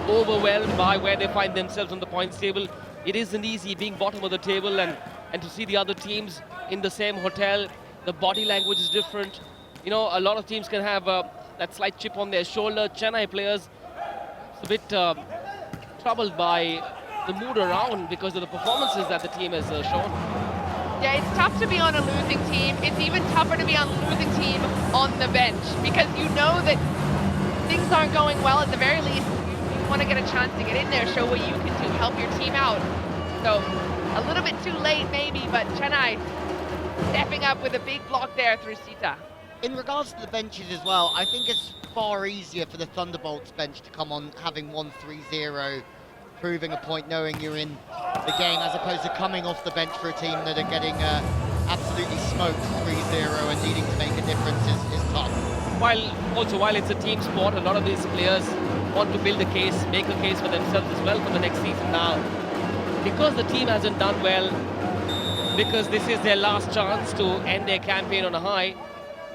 overwhelmed by where they find themselves on the points table. It isn't easy being bottom of the table and to see the other teams in the same hotel. The body language is different. You know, a lot of teams can have that slight chip on their shoulder. Chennai players a bit troubled by the mood around because of the performances that the team has shown. Yeah, it's tough to be on a losing team. It's even tougher to be on a losing team on the bench because you know that things aren't going well. At the very least, you want to get a chance to get in there, show what you can do, help your team out. So a little bit too late maybe, but Chennai stepping up with a big block there through Sita. In regards to the benches as well, I think it's far easier for the Thunderbolts bench to come on having won 3-0, proving a point, knowing you're in the game, as opposed to coming off the bench for a team that are getting absolutely smoked 3-0 and needing to make a difference is tough. While it's a team sport, a lot of these players want to build a case, make a case for themselves as well for the next season now. Because the team hasn't done well, because this is their last chance to end their campaign on a high,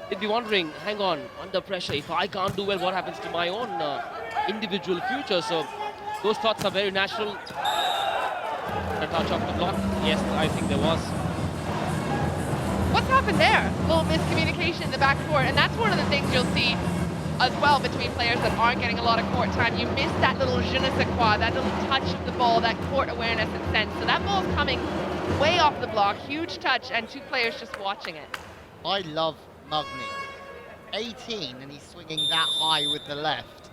they'd be wondering, hang on, under pressure, if I can't do well, what happens to my own individual future? So those thoughts are very natural. A touch off the block. Yes, I think there was. What's happened there? A little miscommunication in the backcourt, and that's one of the things you'll see as well between players that aren't getting a lot of court time. You miss that little je ne sais quoi, that little touch of the ball, that court awareness and sense. So that ball's coming way off the block, huge touch, and two players just watching it. I love Mugni. 18 and he's swinging that high with the left.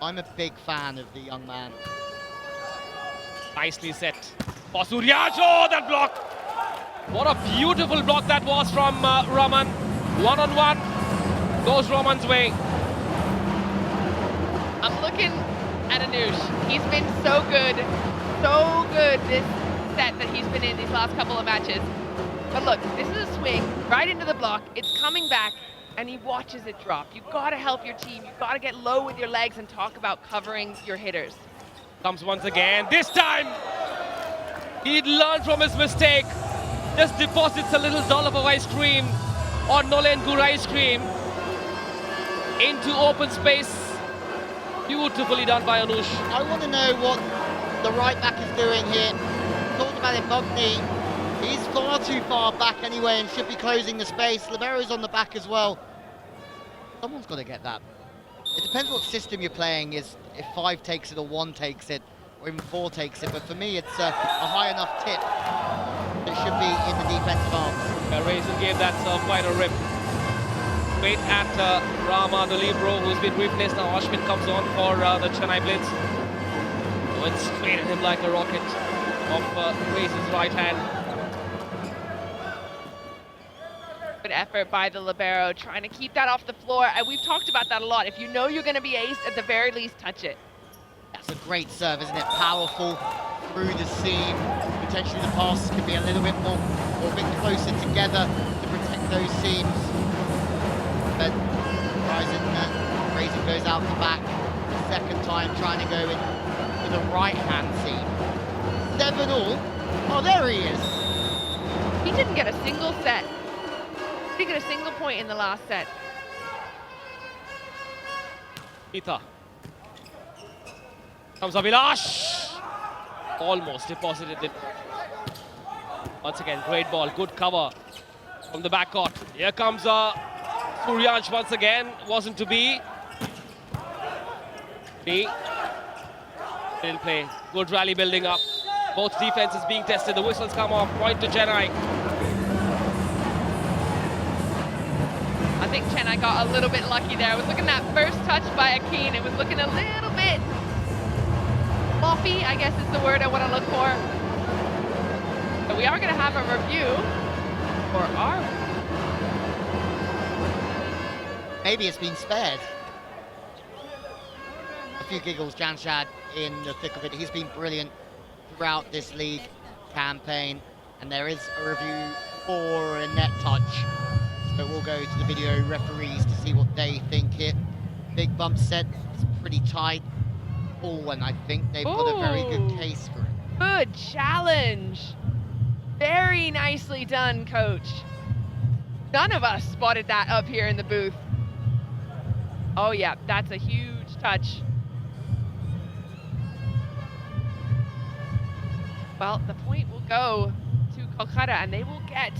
I'm a big fan of the young man. Nicely set. For Suryash, oh, that block! What a beautiful block that was from Raman. One-on-one, goes Raman's way. I'm looking at Anush. He's been so good this set that he's been in these last couple of matches. But look, this is a swing right into the block. It's coming back, and he watches it drop. You've got to help your team. You've got to get low with your legs and talk about covering your hitters. Comes once again. This time, he'd learned from his mistake. Just deposits a little dollop of ice cream or Nolen Gur ice cream into open space. Beautifully done by Anush. I want to know what the right back is doing here. Talking about it, Mugni. He's far too far back anyway and should be closing the space. Libero's on the back as well. Someone's got to get that. It depends what system you're playing, is if 5 takes it or 1 takes it, or even 4 takes it. But for me, it's a high enough tip that should be in the defensive arms. Raisin gave that quite a rip. Straight at Rama, the libero, who's been replaced. Now Ashwin comes on for the Chennai Blitz. Went straight at him like a rocket off Raisin's right hand. Good effort by the libero, trying to keep that off the floor. And we've talked about that a lot. If you know you're going to be aced, at the very least, touch it. That's a great serve, isn't it? Powerful through the seam. Potentially the passes could be a little bit more, or a bit closer together to protect those seams. But Raisin goes out the back the second time, trying to go in with the right-hand seam. 7-all. Oh, there he is. He didn't get a single set. He didn't get a single point in the last set. Ita. Comes Abhilash. Almost deposited it. Once again, great ball, good cover from the backcourt. Here comes Suryansh once again. Wasn't to be. Didn't play. Good rally building up. Both defenses being tested. The whistles come off. Point to Chennai. I think Chennai got a little bit lucky there. I was looking at that first touch by Akin. It was looking a little bit floppy, I guess is the word I want to look for. But we are going to have a review for our... Maybe it's been spared. A few giggles, Janshad in the thick of it. He's been brilliant throughout this league campaign. And there is a review for a net touch. So we'll go to the video referees to see what they think here. Big bump set, it's pretty tight. And I think they've got a very good case for it. Good challenge. Very nicely done, coach. None of us spotted that up here in the booth. Oh yeah, that's a huge touch. Well, the point will go to Kolkata and they will get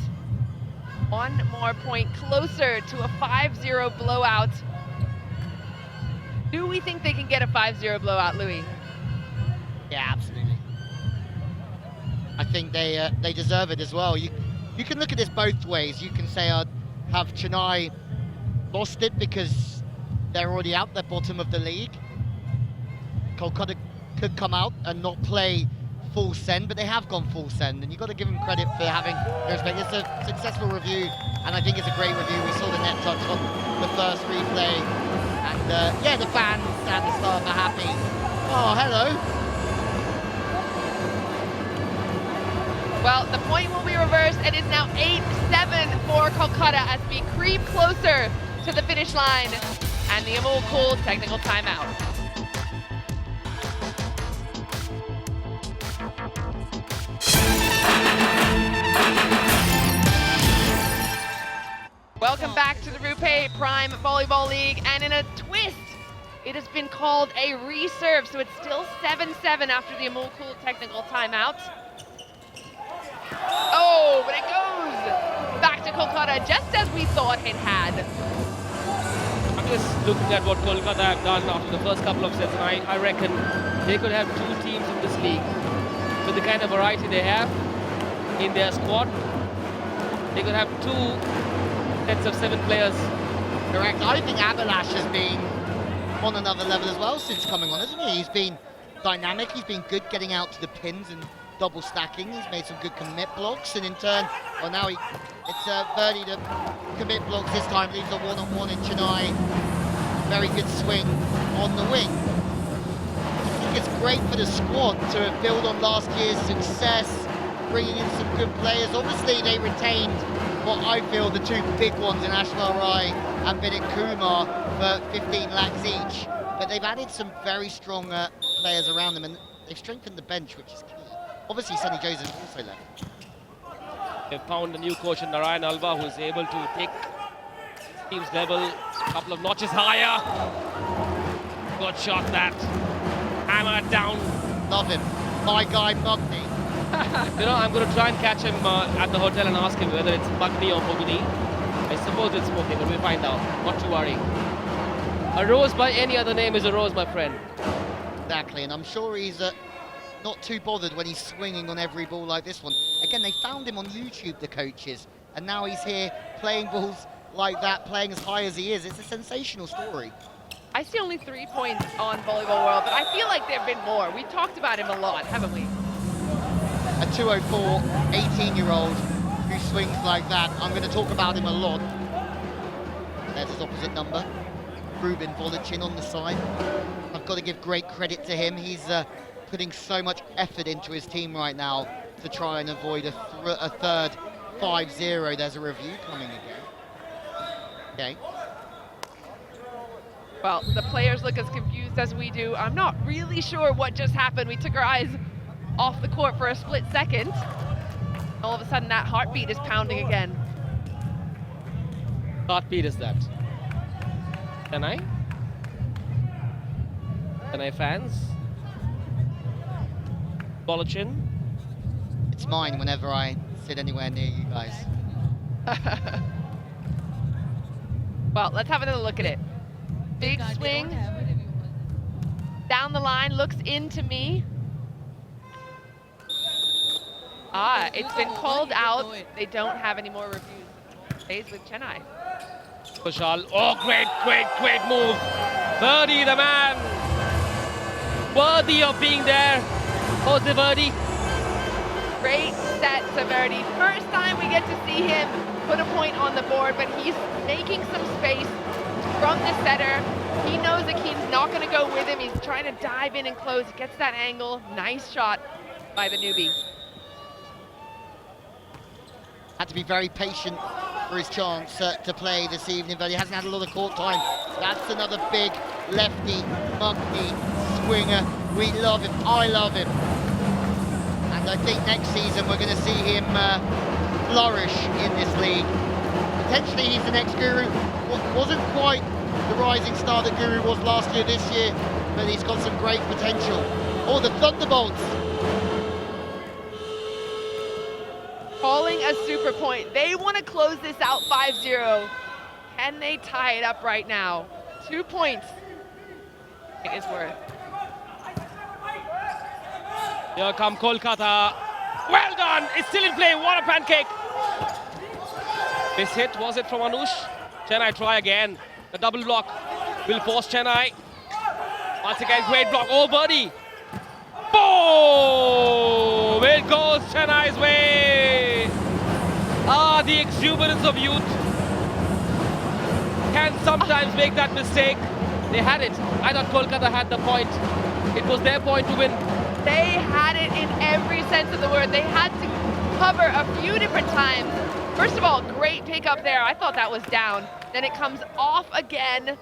one more point closer to a 5-0 blowout. Do we think they can get a 5-0 blowout, Louis? Yeah, absolutely. I think they deserve it as well. you can look at this both ways. You can say, have Chennai lost it because they're already out the bottom of the league? Kolkata could come out and not play full send, but they have gone full send, and you've got to give them credit for having respect. It's a successful review, and I think it's a great review. We saw the net touch on the first replay, and yeah, the fans and the staff are happy. Oh, hello. Well, the point will be reversed. It is now 8-7 for Kolkata as we creep closer to the finish line, and the Amul Cool technical timeout. Welcome back to the RuPay Prime Volleyball League, and in a twist, it has been called a reserve, so it's still 7-7 after the Amul Cool technical timeout. Oh, but it goes back to Kolkata just as we thought it had. I'm just looking at what Kolkata have done after the first couple of sets, and I reckon they could have two teams in this league. With the kind of variety they have in their squad, they could have two sets of 7 players. Correct. I think Abhilash has been on another level as well since coming on, hasn't he? He's been dynamic, he's been good getting out to the pins and double stacking. He's made some good commit blocks, and in turn, well, now it's Verdi to commit blocks this time, leaves a one-on-one in Chennai. Very good swing on the wing. I think it's great for the squad to build on last year's success, bringing in some good players. Obviously, they retained what I feel the two big ones in Ashwar Rai and Vinit Kumar for 15 lakhs each, but they've added some very strong players around them, and they've strengthened the bench, which is key. Obviously, Sunny Joseph also left. They've found a new coach in Narayan Alva who's able to take team's level a couple of notches higher. Good shot that. Hammer down. Love him. My guy, Mugni. You know, I'm going to try and catch him at the hotel and ask him whether it's Mugni or Mugni. I suppose it's Mugni, but we'll find out. Not to worry. A rose by any other name is a rose, my friend. Exactly, and I'm sure he's not too bothered when he's swinging on every ball like this one. Again, they found him on YouTube, the coaches, and now he's here playing balls like that, playing as high as he is. It's a sensational story. I see only 3 points on Volleyball World, but I feel like there have been more. We've talked about him a lot, haven't we? A 204 18-year-old who swings like that. I'm going to talk about him a lot. There's his opposite number. Ruben Volicin on the side. I've got to give great credit to him. He's putting so much effort into his team right now to try and avoid a third 5-0. There's a review coming again. Okay. Well, the players look as confused as we do. I'm not really sure what just happened. We took our eyes off the court for a split second. All of a sudden, that heartbeat is pounding again. Heartbeat is that? Chennai fans? Bolachin? It's mine whenever I sit anywhere near you guys. Well, let's have another look at it. Big swing. Down the line, looks into me. Ah, it's been called out. They don't have any more reviews. Stays with Chennai. Kushal. Oh, great move. Verdi, the man. Worthy of being there. Jose Verdi. Great set to Verdi. First time we get to see him put a point on the board, but he's making some space from the setter. He knows Akeem's not going to go with him. He's trying to dive in and close. Gets that angle. Nice shot by the newbie. Had to be very patient for his chance to play this evening, but he hasn't had a lot of court time. That's another big lefty, Mugni swinger. We love him. I love him. And I think next season we're going to see him flourish in this league. Potentially he's the next Guru. Wasn't quite the rising star that Guru was last year, this year, but he's got some great potential. Oh, the Thunderbolts. Calling a super point. They want to close this out 5-0. Can they tie it up right now? 2 points. It is worth. Here come Kolkata. Well done. It's still in play. What a pancake. Miss hit, was it from Anush? Chennai try again. The double block will force Chennai. Once again, great block. Oh, birdie. Boom! It goes Chennai's way. Ah, the exuberance of youth can sometimes make that mistake. They had it. I thought Kolkata had the point. It was their point to win. They had it in every sense of the word. They had to cover a few different times. First of all, great pickup there. I thought that was down. Then it comes off again.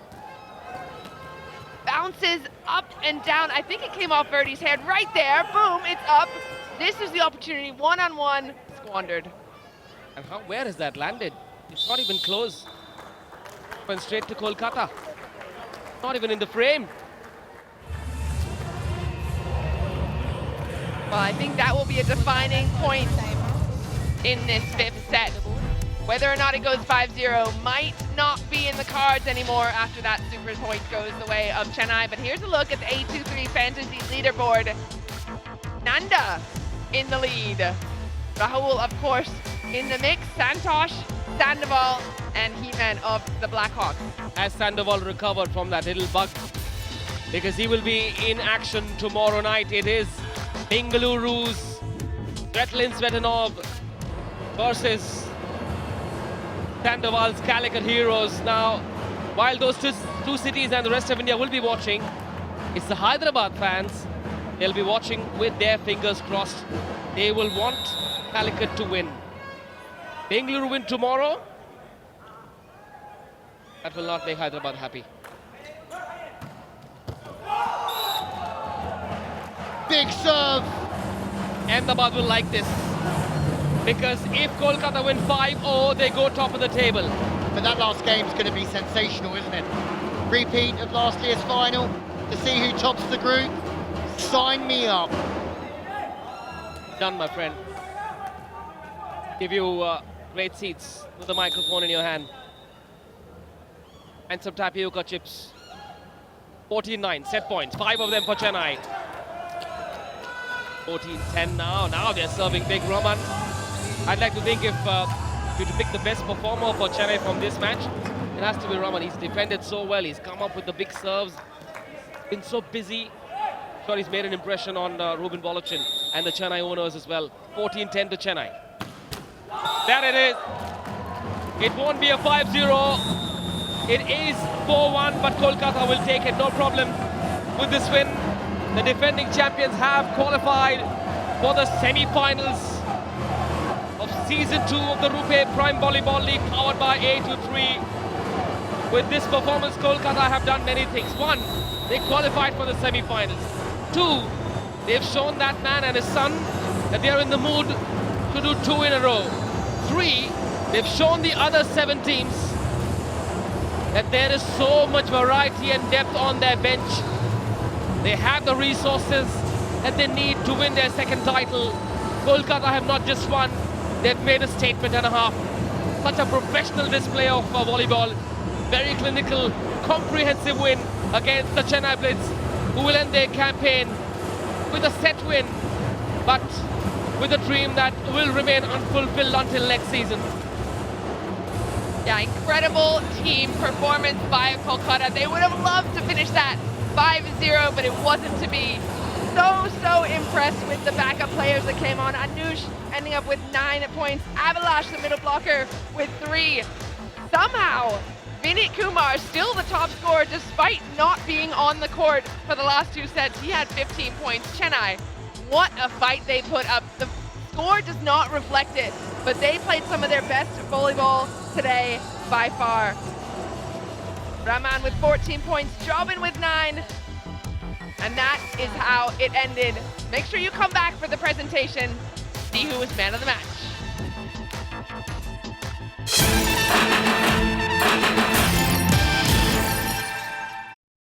Bounces up and down. I think it came off Verdi's head right there. Boom, it's up. This is the opportunity, one-on-one, squandered. And where has that landed? It's not even close. Went straight to Kolkata. Not even in the frame. Well, I think that will be a defining point in this fifth set. Whether or not it goes 5-0 might not be in the cards anymore after that super point goes the way of Chennai. But here's a look at the A23 Fantasy leaderboard. Nanda in the lead. Rahul, of course, in the mix. Santosh, Sandoval, and He-Man of the Blackhawks. As Sandoval recovered from that little bug, because he will be in action tomorrow night. It is Bengaluru's Svetlin Svetanov versus Sandoval's Calicut Heroes. Now, while those two cities and the rest of India will be watching, it's the Hyderabad fans. They'll be watching with their fingers crossed. They will want Calicut to win. Bengaluru win tomorrow. That will not make Hyderabad happy. Big serve. Ahmedabad will like this, because if Kolkata win 5-0, they go top of the table. But that last game's going to be sensational, isn't it? Repeat of last year's final to see who tops the group. Sign me up. Done, my friend. Give you great seats with the microphone in your hand. And some tapioca chips. 14-9, set points, 5 of them for Chennai. 14-10 now. Now they're serving big, Raman. I'd like to think if you to pick the best performer for Chennai from this match, it has to be Raman. He's defended so well. He's come up with the big serves. Been so busy. Sure, he's made an impression on Ruben Bolochin and the Chennai owners as well. 14-10 to Chennai. There it is. It won't be a 5-0. It is 4-1, but Kolkata will take it, no problem with this win. The defending champions have qualified for the semi-finals of Season 2 of the RuPay Prime Volleyball League, powered by A23. With this performance, Kolkata have done many things. 1, they qualified for the semi-finals. 2, they've shown that man and his son that they are in the mood to do 2 in a row. 3, they've shown the other 7 teams that there is so much variety and depth on their bench. They have the resources that they need to win their second title. Kolkata have not just won, they've made a statement and a half. Such a professional display of volleyball. Very clinical, comprehensive win against the Chennai Blitz, who will end their campaign with a set win, but with a dream that will remain unfulfilled until next season. Yeah, incredible team performance by Kolkata. They would have loved to finish that 5-0, but it wasn't to be. So impressed with the backup players that came on. Anush ending up with 9 points. Avalash, the middle blocker, with 3. Somehow, Vinit Kumar still the top scorer despite not being on the court for the last 2 sets. He had 15 points. Chennai, what a fight they put up. The score does not reflect it, but they played some of their best volleyball today by far. Rahman with 14 points, Jobin with 9, and that is how it ended. Make sure you come back for the presentation, see who was man of the match.